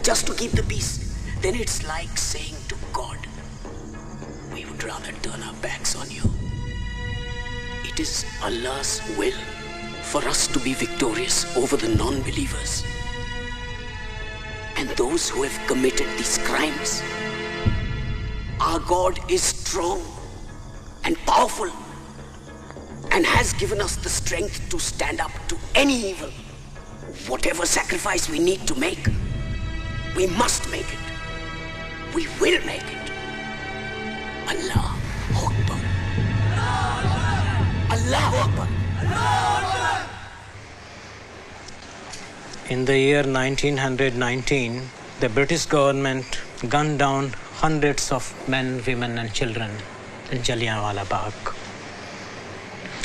just to keep the peace, then it's like saying to God, we would rather turn our backs on you. It is Allah's will for us to be victorious over the non-believers. And those who have committed these crimes. Our God is strong and powerful and has given us the strength to stand up to any evil. Whatever sacrifice we need to make, we must make it. We will make it. Allah Akbar. Allah Akbar. In the year 1919, the British government gunned down hundreds of men, women and children in Jallianwala Bagh.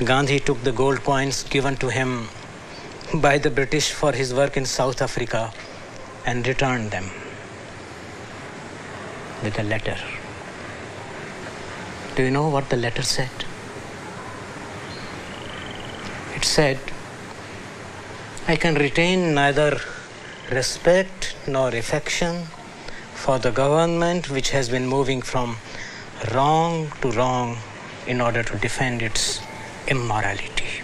Gandhi took the gold coins given to him by the British for his work in South Africa and returned them with a letter. Do you know what the letter said? It said, I can retain neither respect nor affection for the government which has been moving from wrong to wrong in order to defend its immorality.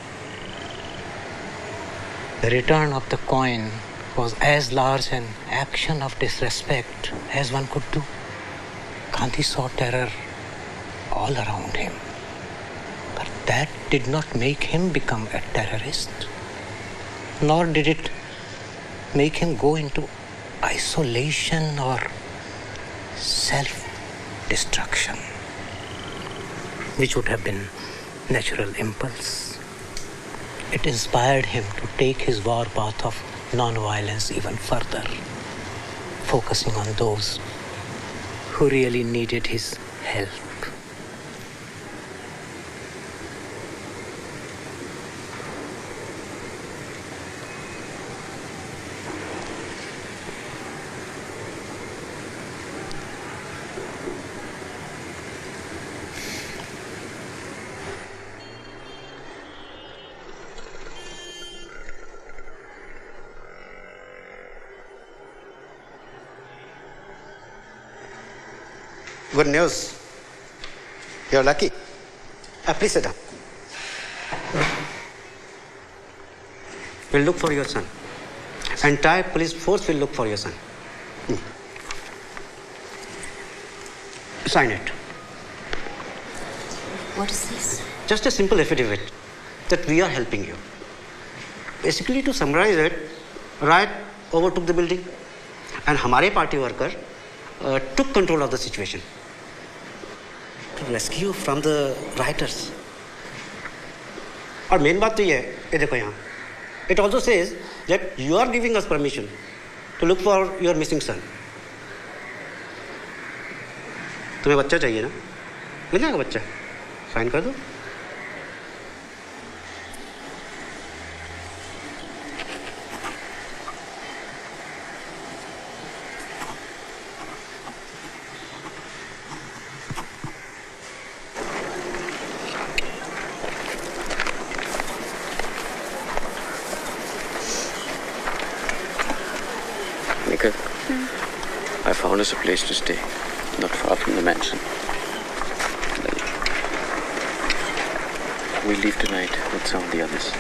The return of the coin was as large an action of disrespect as one could do. Gandhi saw terror all around him, but that did not make him become a terrorist. nor did it make him go into isolation or self-destruction, which would have been natural impulse. It inspired him to take his war path of non-violence even further, focusing on those who really needed his help. Good news. You're lucky. Please sit down. We'll look for your son. Entire police force will look for your son. Sign it. What is this? Just a simple affidavit that we are helping you. Basically, to summarize it, riot overtook the building and हमारे party worker took control of the situation to rescue from the rioters. और main बात तो ये है, ये देखो यहाँ. It also says that you are giving us permission to look for your missing son. तुम्हें बच्चा चाहिए ना? मिल जाएगा बच्चा. साइन कर दो. I found us a place to stay, not far from the mansion. We'll leave tonight with some of the others.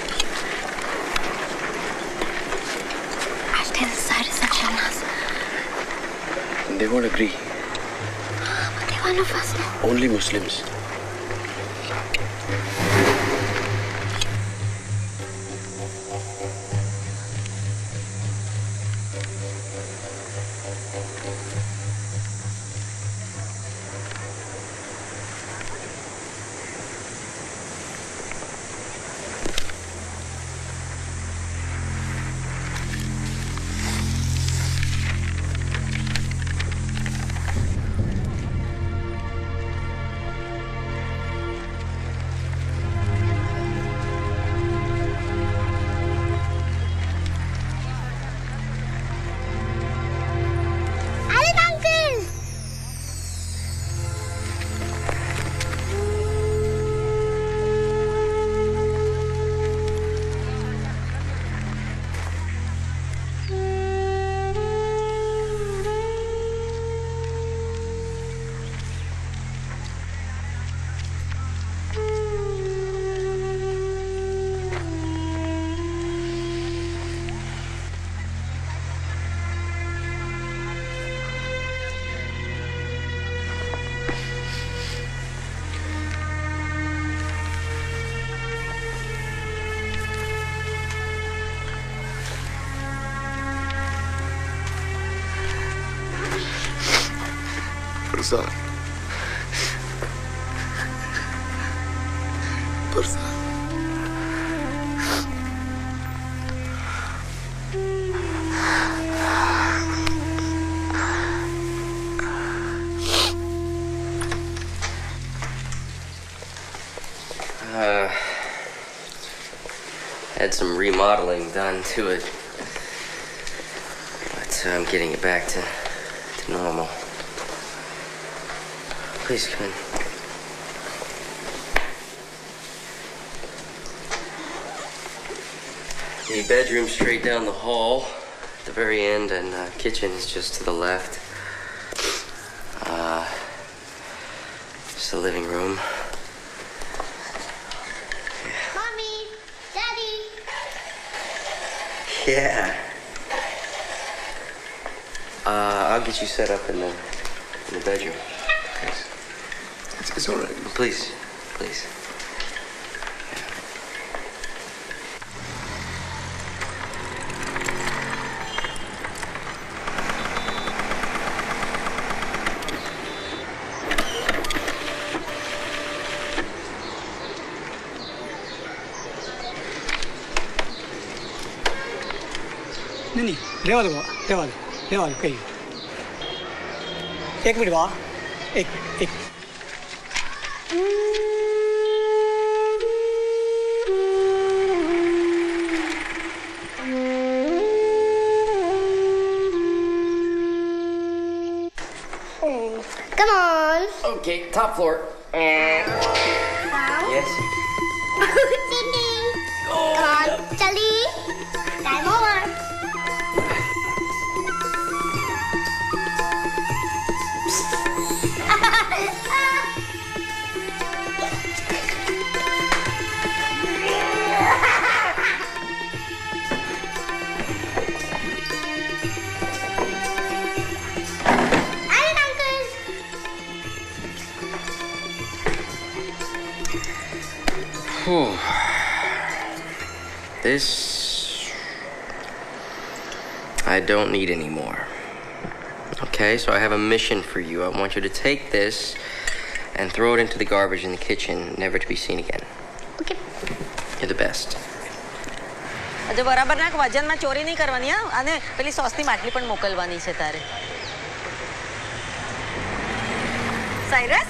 I'll stay in the side reception house. They won't agree. But they want of us now. Only Muslims. Farzan. Had some remodeling done to it, but I'm getting it back to normal. Please come in. The bedroom's straight down the hall at the very end, and kitchen is just to the left. Just the living room. Mommy, Daddy. Yeah. I'll get you set up in the bedroom. It's all right. Please, please. नहीं रेवा दो कही 1 minute बा एक Come on. Okay, top floor. Yes. Come on, Charlie. Time over. This I don't need anymore. Okay, so I have a mission for you. I want you to take this and throw it into the garbage in the kitchen, never to be seen again. Okay. You're the best. આજે બરાબર ના વજનમાં ચોરી નહીં કરવાની હા અને પેલી સોસની માટલી પણ મોકલવાની છે તારે. Cyrus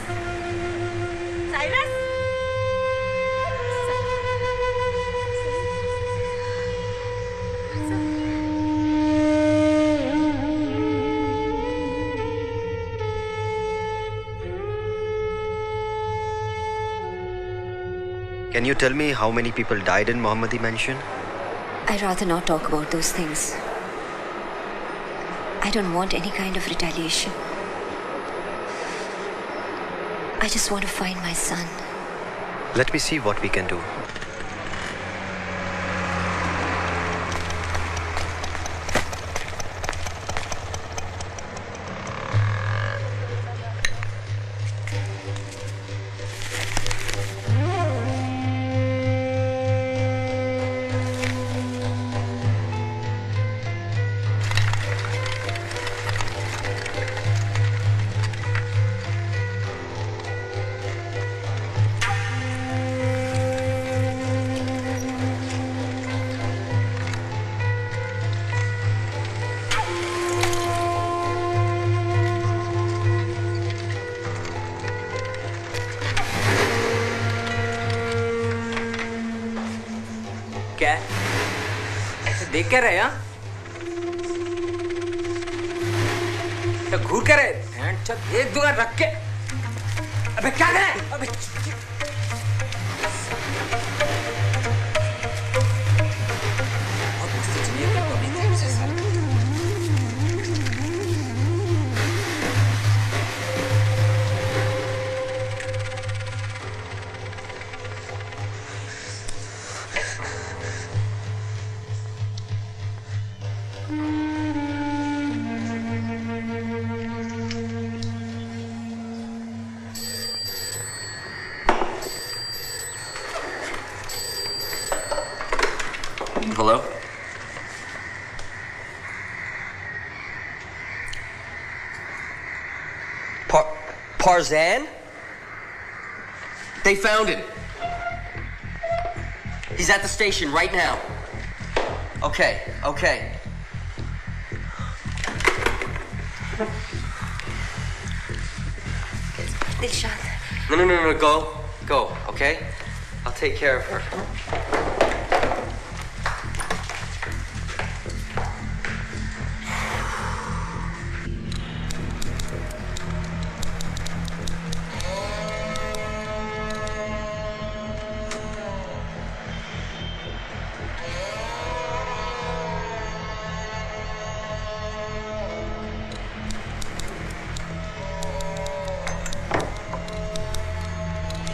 Can you tell me how many people died in Mohammadi Mansion? I'd rather not talk about those things. I don't want any kind of retaliation. I just want to find my son. Let me see what we can do. क्या है? ऐसे देख क्या रहे हैं? तो घूर क्या रहे? एक दूंगा रख के। अबे क्या कर रहे हैं? अबे बहुत मस्ती चली है कभी नहीं से साल। Hello? Parzan? They found him. He's at the station right now. Okay. Dilshad. No, go, okay? I'll take care of her.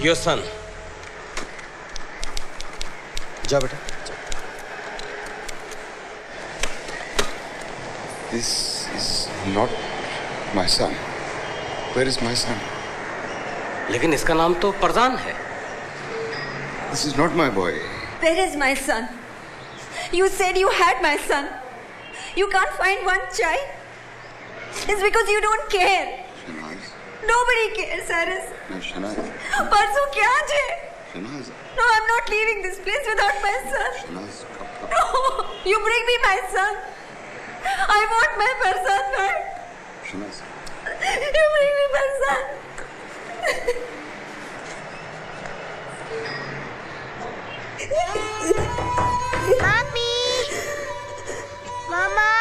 Your son. जा बेटा. This is not my son. Where is my son? लेकिन इसका नाम तो परजान है. This is not my boy. Where is my son? You said you had my son. You can't find one child. It's because you don't care. Nobody cares, Cyrus. No, Shanaz. परसों क्या है? Shanaz. No, I'm not leaving this place without my son. Shanaz. No, you bring me my son. I want my Farzan back. Shanaz. You bring me Farzan. Mommy! Mama!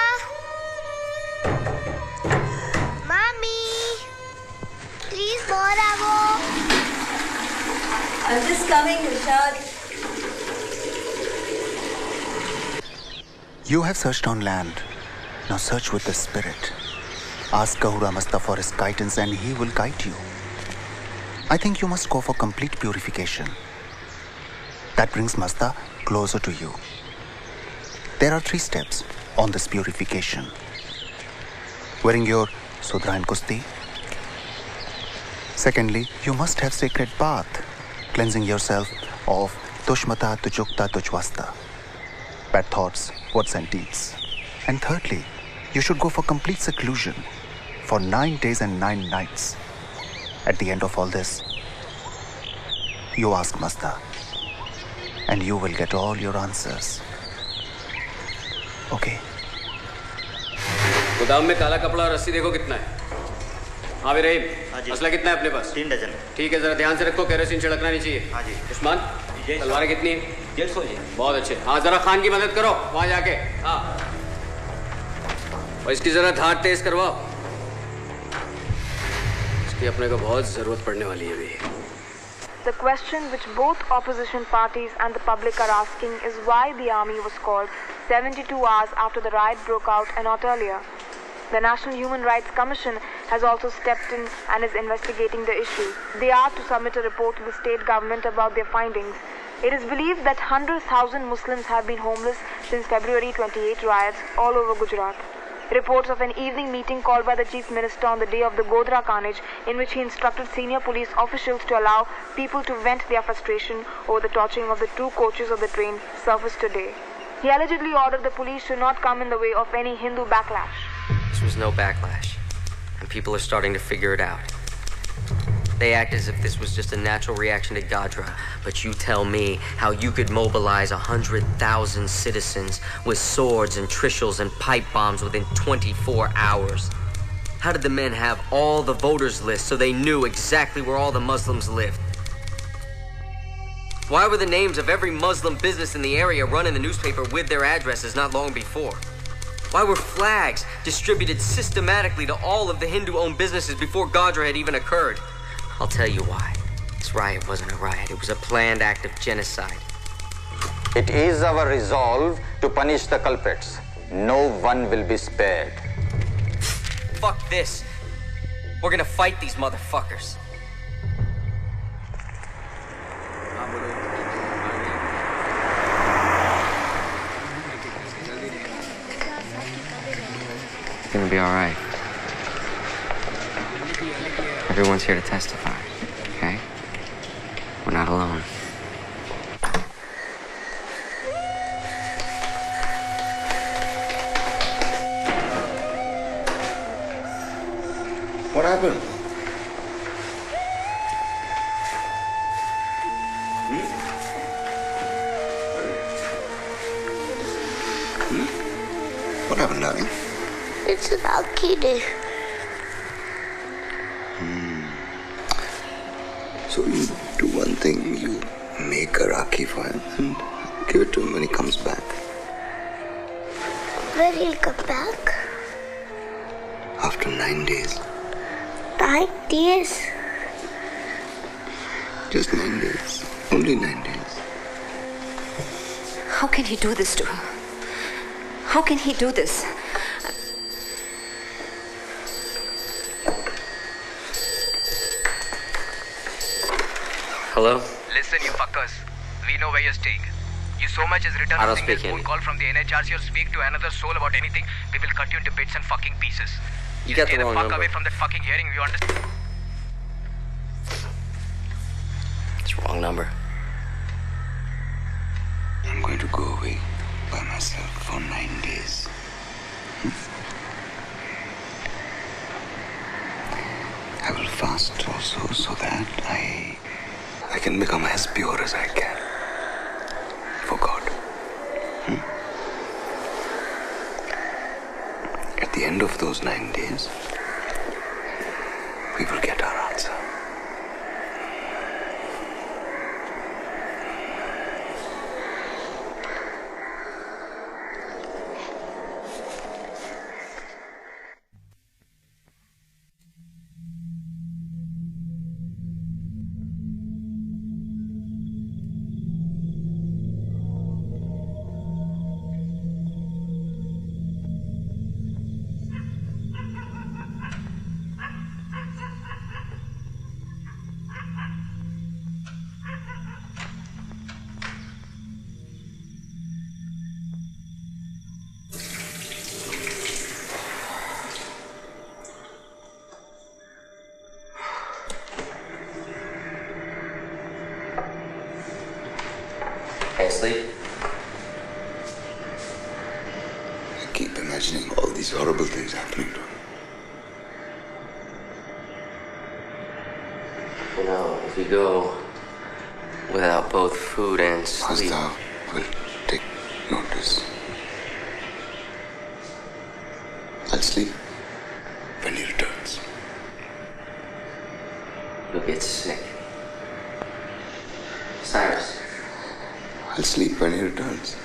Mommy! Please, Boravo! I'm just coming, Gujrat. You have searched on land. Now search with the spirit. Ask Godhra Masta for his guidance and he will guide you. I think you must go for complete purification. That brings Masta closer to you. There are 3 steps on this purification. Wearing your Sudra and Kusti. Secondly, you must have sacred bath, cleansing yourself of Tushmata, Tujukta, Tujwasta, bad thoughts, words and deeds. And thirdly, you should go for complete seclusion for 9 days and 9 nights. At the end of all this, you ask Masta, and you will get all your answers. Okay? गोदाम में काला कपड़ा और रस्सी देखो कितना है। हाँ भी रहीम, असला कितना है अपने पास? 3 डजन। ठीक है, जरा ध्यान से रखो, केरोसिन छिड़कना नहीं चाहिए। हाँ जी। उस्मान, तलवारें कितनी है? 150 जी। बहुत अच्छे। हाँ, जरा खान की मदद करो वहाँ जाके। हाँ। और इसकी जरा धार तेज करवाओ। इसकी अपने को बहुत जरूरत पड़ने वाली है अभी। The question which both opposition parties and the public are asking is why the army was called 72 hours after the riot broke out and not earlier. The National Human Rights Commission has also stepped in and is investigating the issue. They are to submit a report to the state government about their findings. It is believed that 100,000 Muslims have been homeless since February 28 riots all over Gujarat. Reports of an evening meeting called by the Chief Minister on the day of the Godhra carnage, in which he instructed senior police officials to allow people to vent their frustration over the torching of the 2 coaches of the train, surfaced today. He allegedly ordered the police to not come in the way of any Hindu backlash. This was no backlash, and people are starting to figure it out. They act as if this was just a natural reaction to Godhra, but you tell me how you could mobilize 100,000 citizens with swords and trishles and pipe bombs within 24 hours. How did the men have all the voters lists so they knew exactly where all the Muslims lived? Why were the names of every Muslim business in the area run in the newspaper with their addresses not long before? Why were flags distributed systematically to all of the Hindu-owned businesses before Godhra had even occurred? I'll tell you why. This riot wasn't a riot. It was a planned act of genocide. It is our resolve to punish the culprits. No one will be spared. Fuck this. We're gonna fight these motherfuckers. It's gonna be all right. Everyone's here to testify, okay? We're not alone. What happened? What happened, darling? It's a lucky day. So you do one thing, you make a Rakhi for him and give it to him when he comes back. When he'll come back? After 9 days. 9 days? Just 9 days. Only 9 days. How can he do this to her? How can he do this? Hello? Listen, you fuckers. We know where you're staying. You so much as return I a don't single speak phone Hindi. call from the NHRC or speak to another soul about anything, we will cut you into bits and fucking pieces. You Just got stay the the wrong fuck number. away from that fucking hearing, you understand? It's wrong number. I'm going to go away by myself for 9 days. I will fast also so that I can become as pure as I can for God. At the end of those 9 days, we will get our answer. Sleep. I keep imagining all these horrible things happening to him. You know, if you go without both food and sleep... Master will take notice. I'll sleep when he returns. You'll get sick. Cyrus. I'll sleep when he returns.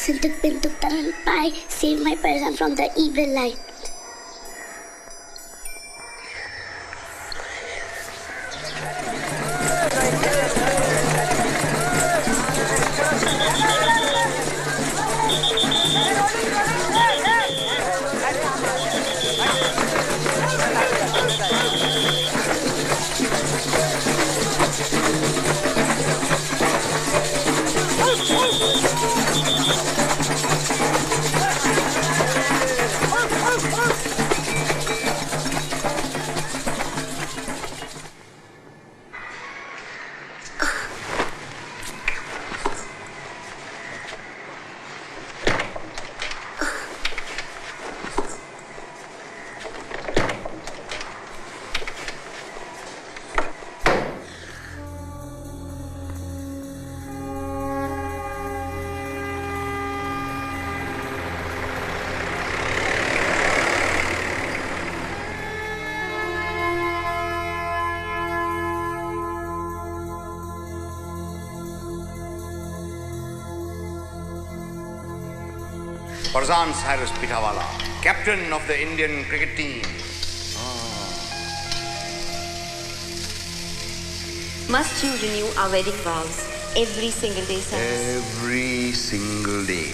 Sintuk Pintuk Taral Pai, save my person from the evil light. Farzan Cyrus Pitawala, captain of the Indian cricket team. Must you renew our wedding vows every single day, Cyrus? Every single day.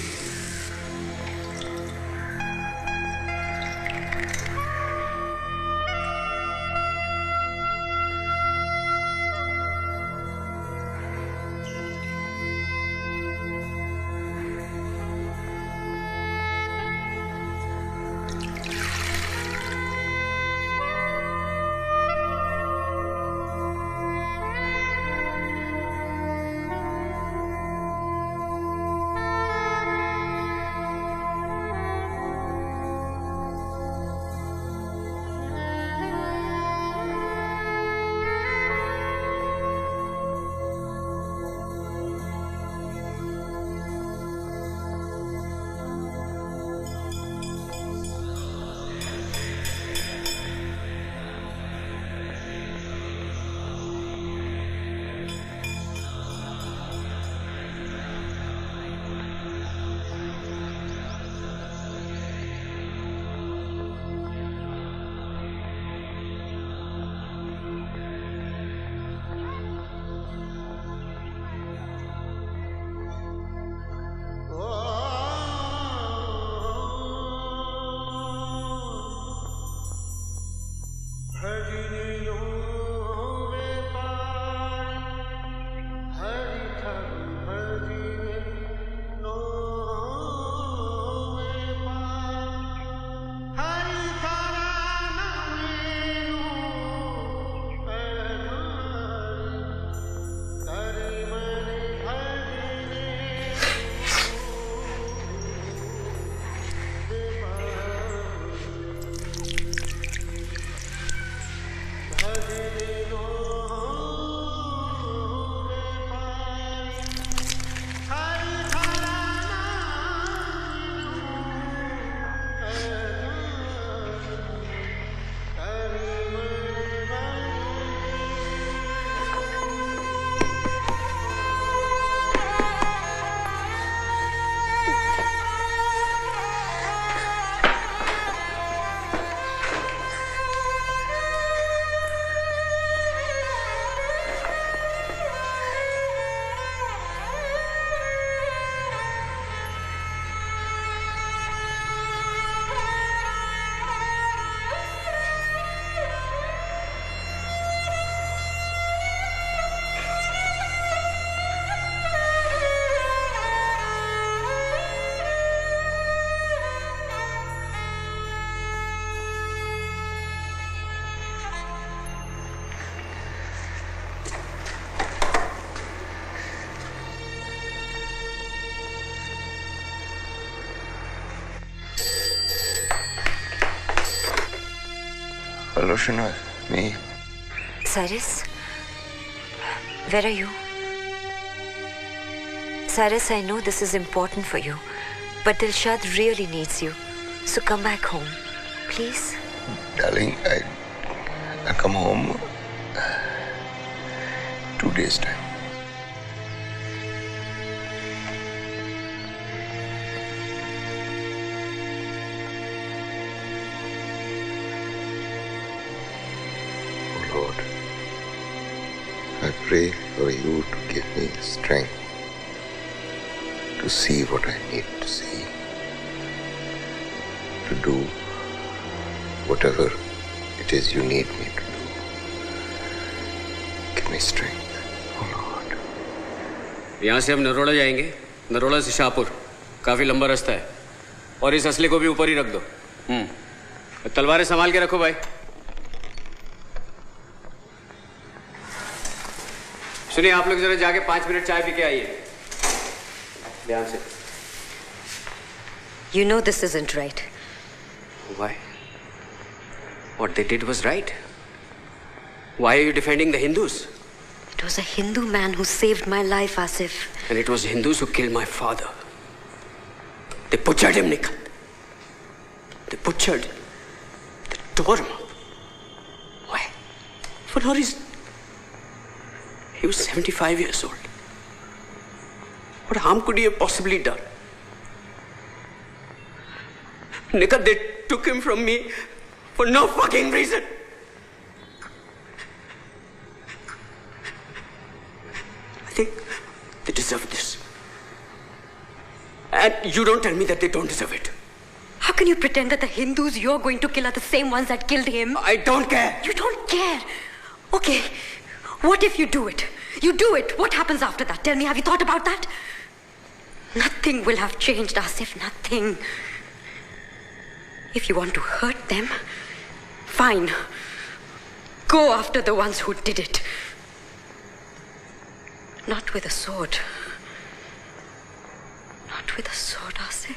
Hello, Shana. Me. Cyrus, where are you? Cyrus, I know this is important for you, but Dilshad really needs you. So come back home, please. Darling, I come home 2 days' time. Oh Lord, I pray for you to give me strength to see what I need to see, to do whatever it is you need me to do. Give me strength. यहाँ से हम नरोड़ा जाएंगे, नरोड़ा से शाहपुर, काफी लंबा रास्ता है, और इस असले को भी ऊपर ही रख दो। तलवारें संभाल के रखो भाई। सुनिए, आप लोग जरा जाके 5 मिनट चाय पी के आइए, ध्यान से। You know this isn't right. Why? What they did was right. Why are you defending the Hindus? It was a Hindu man who saved my life, Asif. And it was Hindus who killed my father. They butchered him, Nikhil. They butchered him. They tore him up. Why? For no reason. He was 75 years old. What harm could he have possibly done? Nikhil, they took him from me for no fucking reason. I think they deserve this. And you don't tell me that they don't deserve it. How can you pretend that the Hindus you're going to kill are the same ones that killed him? I don't care. You don't care? Okay. What if you do it? You do it. What happens after that? Tell me, have you thought about that? Nothing will have changed, Asif. Nothing. If you want to hurt them, fine. Go after the ones who did it. Not with a sword. Not with a sword, Asif.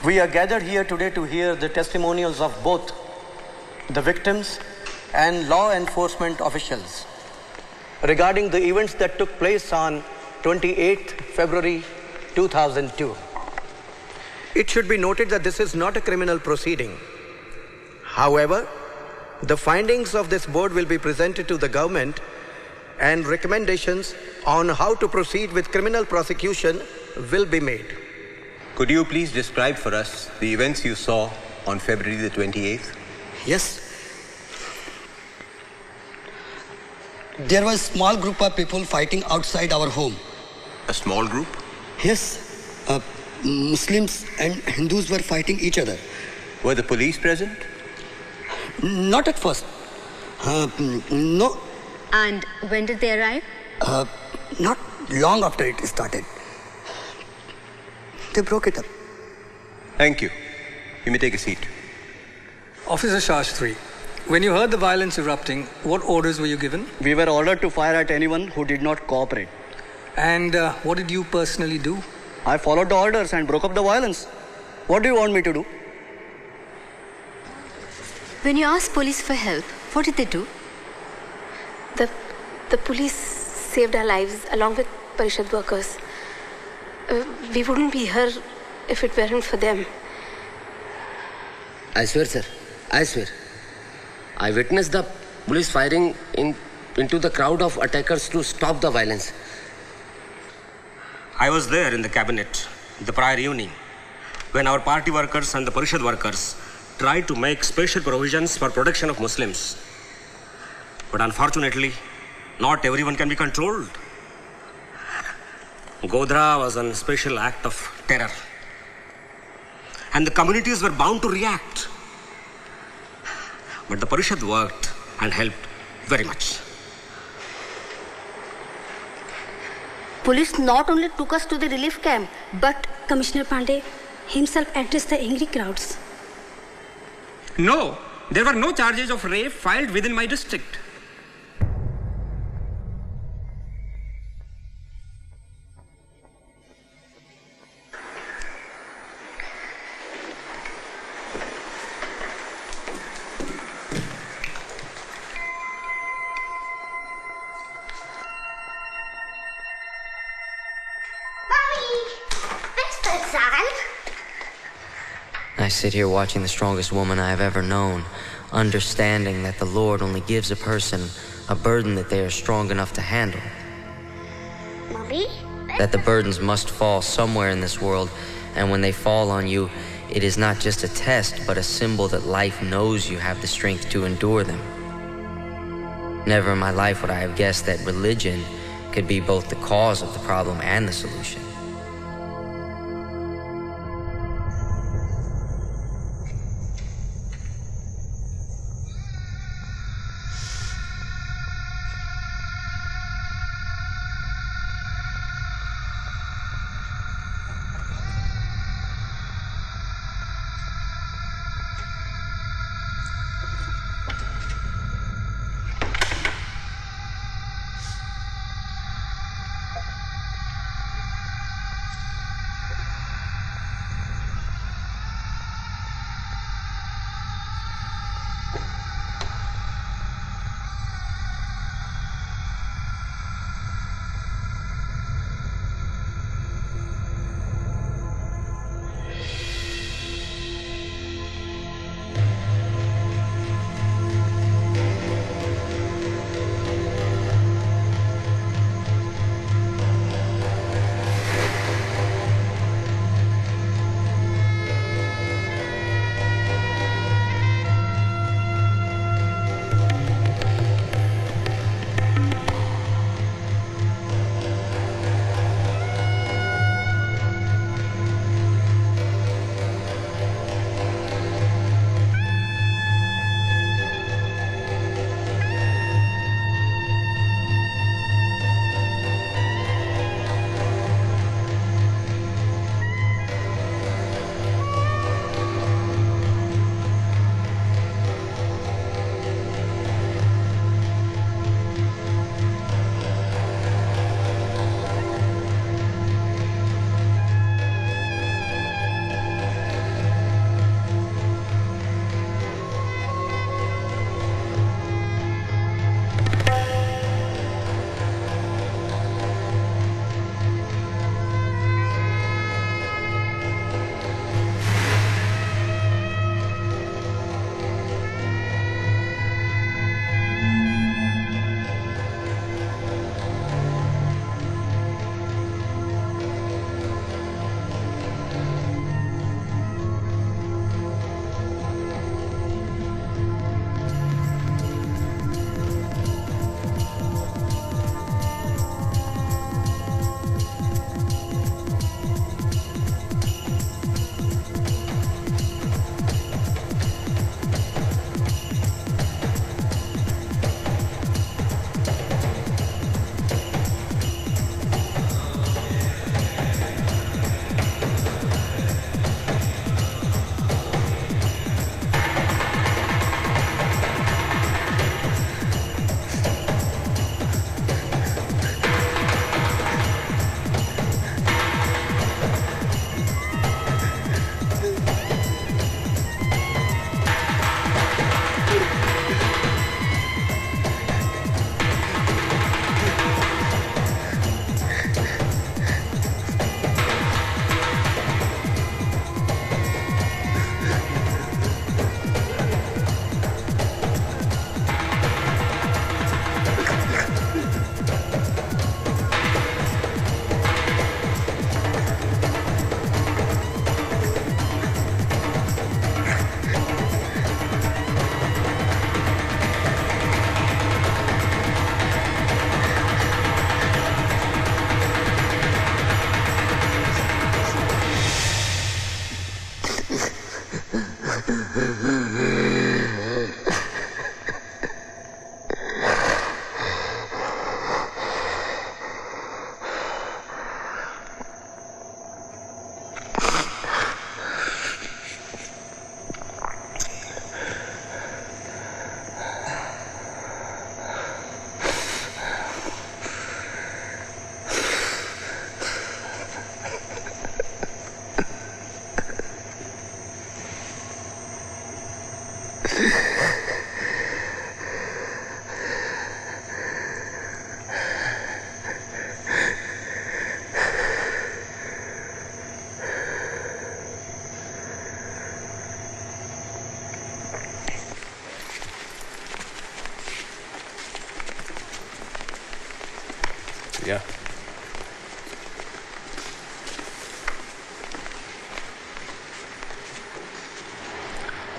We are gathered here today to hear the testimonials of both the victims and law enforcement officials regarding the events that took place on 28th February 2002. It should be noted that this is not a criminal proceeding. However, the findings of this board will be presented to the government and recommendations on how to proceed with criminal prosecution will be made. Could you please describe for us the events you saw on February the 28th? Yes. There was a small group of people fighting outside our home. A small group? Yes. Muslims and Hindus were fighting each other. Were the police present? Not at first. No. And when did they arrive? Not long after it started. They broke it up. Thank you. You may take a seat. Officer Shastri, when you heard the violence erupting, what orders were you given? We were ordered to fire at anyone who did not cooperate. And what did you personally do? I followed the orders and broke up the violence. What do you want me to do? When you asked police for help, what did they do? The police saved our lives along with Parishad workers. We wouldn't be here if it weren't for them. I swear, sir. I swear. I witnessed the police firing into the crowd of attackers to stop the violence. I was there in the cabinet the prior evening when our party workers and the Parishad workers tried to make special provisions for protection of Muslims. But unfortunately, not everyone can be controlled. Godhra was a special act of terror. And the communities were bound to react. But the Parishad worked and helped very much. Police not only took us to the relief camp, but Commissioner Pandey himself addressed the angry crowds. No, there were no charges of rape filed within my district. I sit here watching the strongest woman I have ever known, understanding that the Lord only gives a person a burden that they are strong enough to handle. Mommy? That the burdens must fall somewhere in this world, and when they fall on you, it is not just a test, but a symbol that life knows you have the strength to endure them. Never in my life would I have guessed that religion could be both the cause of the problem and the solution.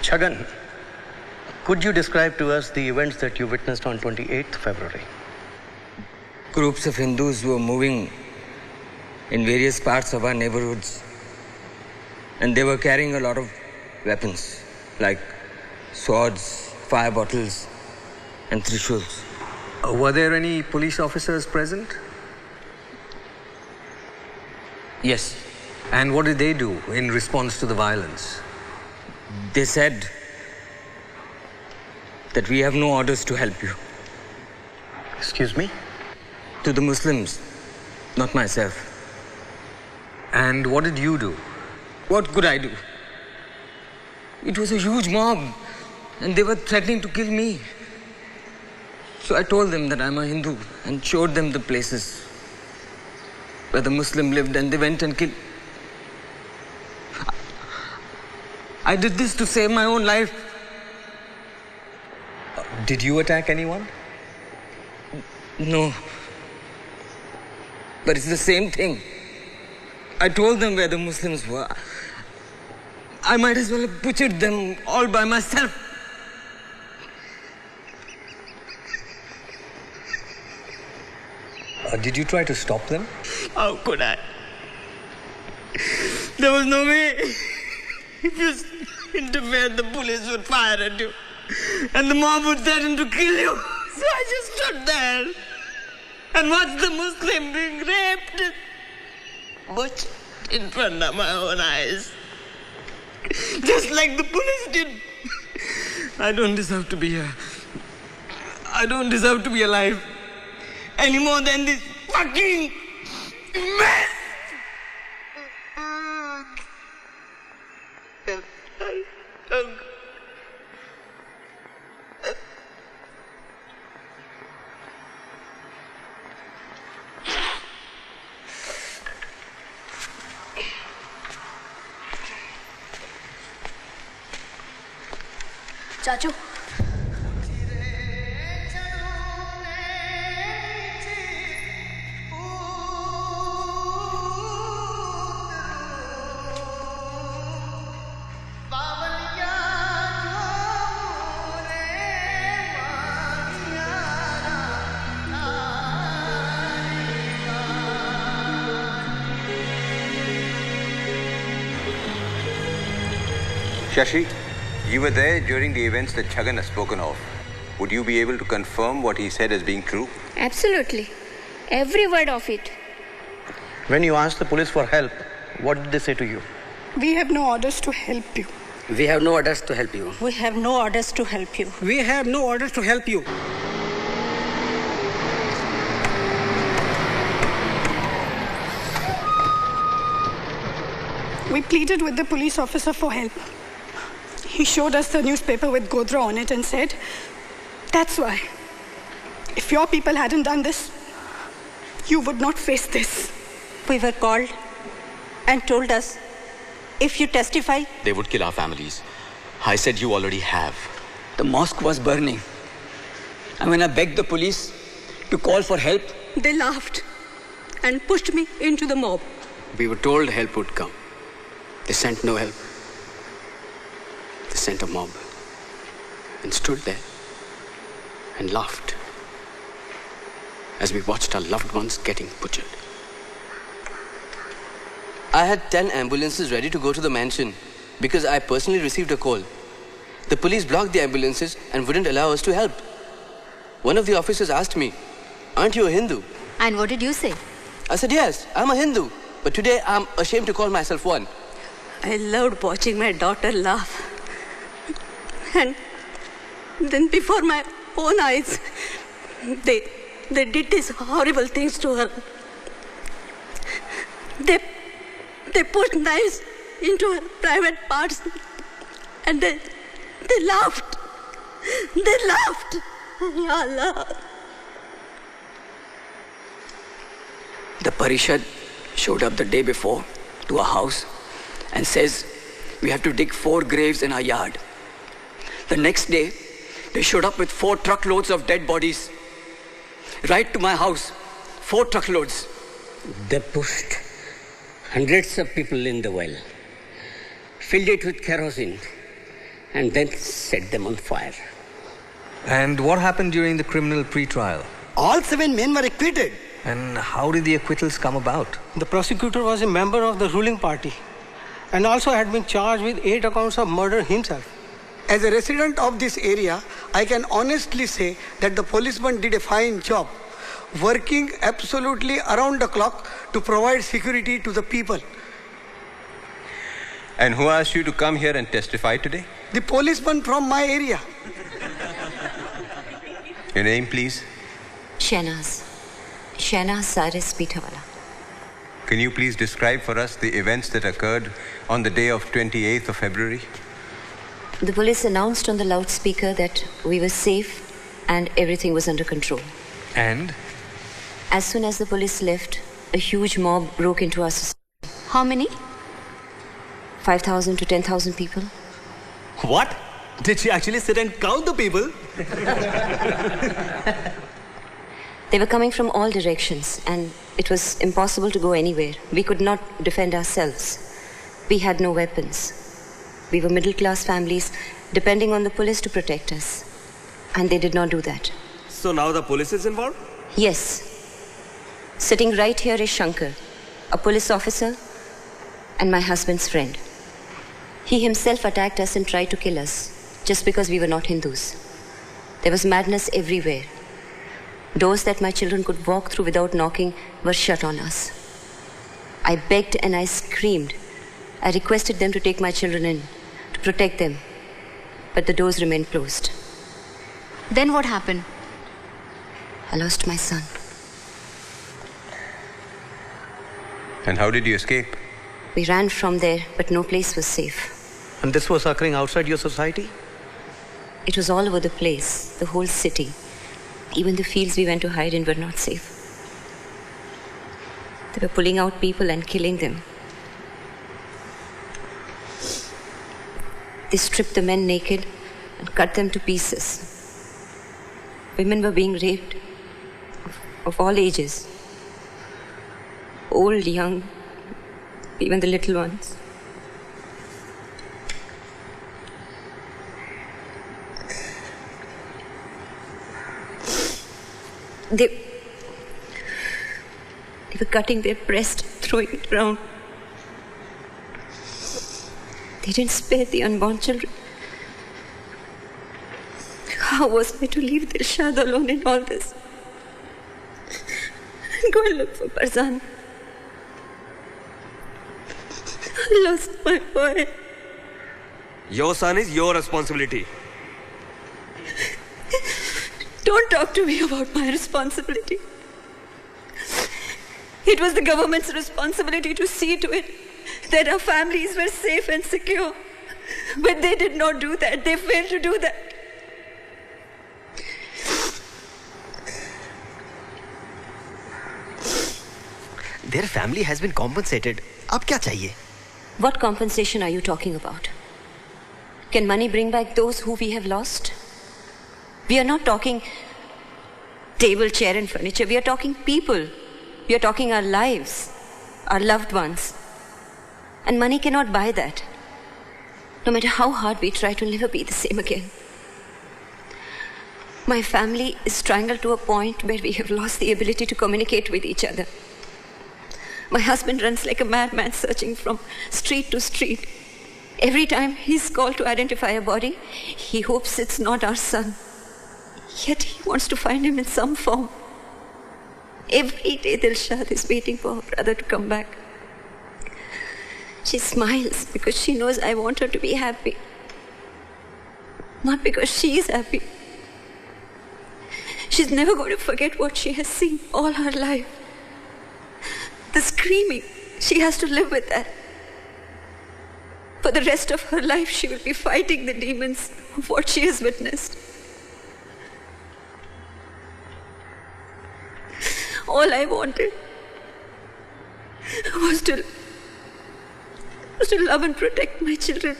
Chhagan, could you describe to us the events that you witnessed on 28th February? Groups of Hindus were moving in various parts of our neighborhoods, and they were carrying a lot of weapons like swords, fire bottles, and trishuls. Were there any police officers present? Yes. And what did they do in response to the violence? They said that we have no orders to help you. Excuse me? To the Muslims, not myself. And what did you do? What could I do? It was a huge mob, and they were threatening to kill me. So I told them that I'm a Hindu and showed them the places where the Muslim lived, and they went and killed. I did this to save my own life. Did you attack anyone? No. But it's the same thing. I told them where the Muslims were. I might as well have butchered them all by myself. Did you try to stop them? How could I? There was no way. If you interfered, the police would fire at you. And the mob would threaten to kill you. So I just stood there and watched the Muslim being raped, butchered in front of my own eyes. Just like the police did. I don't deserve to be here. I don't deserve to be alive. Any more than this fucking mess. चाचू Shashi, you were there during the events that Chhagan has spoken of. Would you be able to confirm what he said as being true? Absolutely. Every word of it. When you asked the police for help, what did they say to you? We have no orders to help you. We have no orders to help you. We have no orders to help you. We have no orders to help you. We pleaded with the police officer for help. He showed us the newspaper with Godhra on it and said, that's why. If your people hadn't done this, you would not face this. We were called and told us, if you testify, they would kill our families. I said you already have. The mosque was burning. And when I begged the police to call for help, they laughed and pushed me into the mob. We were told help would come. They sent no help. They sent a mob and stood there and laughed as we watched our loved ones getting butchered. I had 10 ambulances ready to go to the mansion because I personally received a call. The police blocked the ambulances and wouldn't allow us to help. One of the officers asked me, "Aren't you a Hindu?" And what did you say? I said, "Yes, I'm a Hindu, but today I'm ashamed to call myself one." I loved watching my daughter laugh. And then before my own eyes, they did these horrible things to her. They put knives into her private parts and they laughed. They laughed. Ya Allah. The Parishad showed up the day before to our house and says, we have to dig 4 graves in our yard. The next day, they showed up with 4 truckloads of dead bodies. Right to my house, 4 truckloads. They pushed hundreds of people in the well, filled it with kerosene, and then set them on fire. And what happened during the criminal pre-trial? All 7 men were acquitted. And how did the acquittals come about? The prosecutor was a member of the ruling party and also had been charged with 8 accounts of murder himself. As a resident of this area, I can honestly say that the policemen did a fine job, working absolutely around the clock to provide security to the people. And who asked you to come here and testify today? The policeman from my area. Your name, please? Shahnaz Saris Pitawala. Can you please describe for us the events that occurred on the day of 28th of February? The police announced on the loudspeaker that we were safe and everything was under control. And? As soon as the police left, a huge mob broke into our society. How many? 5,000 to 10,000 people. What? Did she actually sit and count the people? They were coming from all directions and it was impossible to go anywhere. We could not defend ourselves. We had no weapons. We were middle-class families depending on the police to protect us. And they did not do that. So now the police is involved? Yes. Sitting right here is Shankar, a police officer and my husband's friend. He himself attacked us and tried to kill us just because we were not Hindus. There was madness everywhere. Doors that my children could walk through without knocking were shut on us. I begged and I screamed. I requested them to take my children in, to protect them. But the doors remained closed. Then what happened? I lost my son. And how did you escape? We ran from there, but no place was safe. And this was occurring outside your society? It was all over the place, the whole city. Even the fields we went to hide in were not safe. They were pulling out people and killing them. They stripped the men naked and cut them to pieces. Women were being raped of all ages. Old, young, even the little ones. They were cutting their breast, throwing it around. They didn't spare the unborn children. How was I to leave Dilshad alone in all this? And go and look for Parzan. I lost my boy. Your son is your responsibility. Don't talk to me about my responsibility. It was the government's responsibility to see to it that our families were safe and secure. But they did not do that. They failed to do that. Their family has been compensated. Ab kya chahiye? What compensation are you talking about? Can money bring back those who we have lost? We are not talking table, chair and furniture. We are talking people. We are talking our lives, our loved ones. And money cannot buy that. No matter how hard we try, to never be the same again. My family is strangled to a point where we have lost the ability to communicate with each other. My husband runs like a madman searching from street to street. Every time he's called to identify a body, he hopes it's not our son. Yet he wants to find him in some form. Every day Dilshad is waiting for her brother to come back. She smiles because she knows I want her to be happy. Not because she is happy. She's never going to forget what she has seen all her life. The screaming, she has to live with that. For the rest of her life, she will be fighting the demons of what she has witnessed. All I wanted was to love and protect my children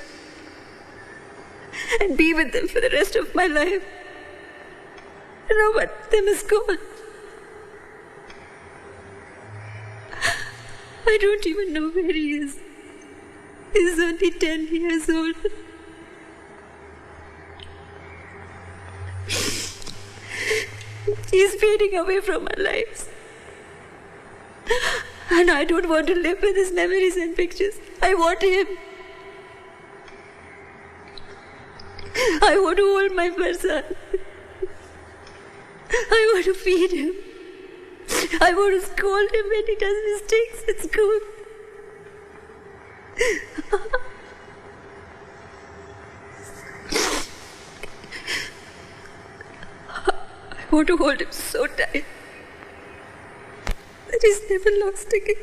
and be with them for the rest of my life. And now one of them is gone. I don't even know where he is. He's only 10 years old. He's fading away from our lives. And I don't want to live with his memories and pictures. I want him. I want to hold my Farzan. I want to feed him. I want to scold him when he does mistakes at school. I want to hold him so tight that he's never lost again.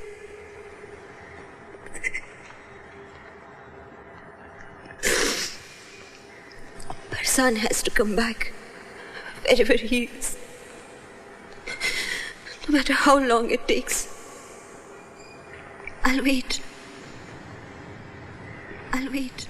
Farzan has to come back wherever he is. No matter how long it takes. I'll wait. I'll wait.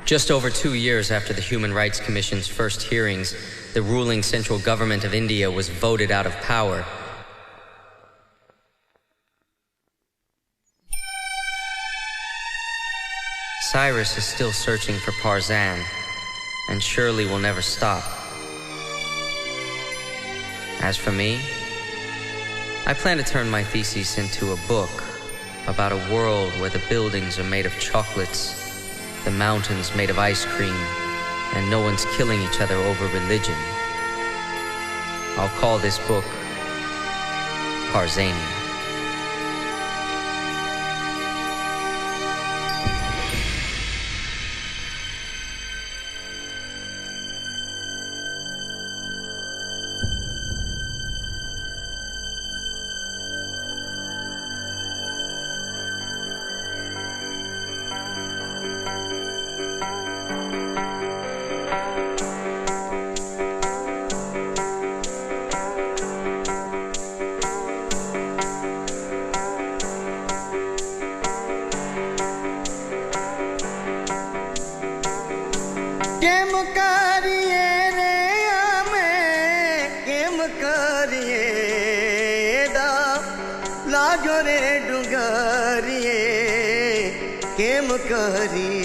Just over 2 years after the Human Rights Commission's first hearings, the ruling central government of India was voted out of power. Cyrus is still searching for Parzan, and surely will never stop. As for me, I plan to turn my thesis into a book about a world where the buildings are made of chocolates, the mountains made of ice cream, and no one's killing each other over religion. I'll call this book PARZANIA. Game kari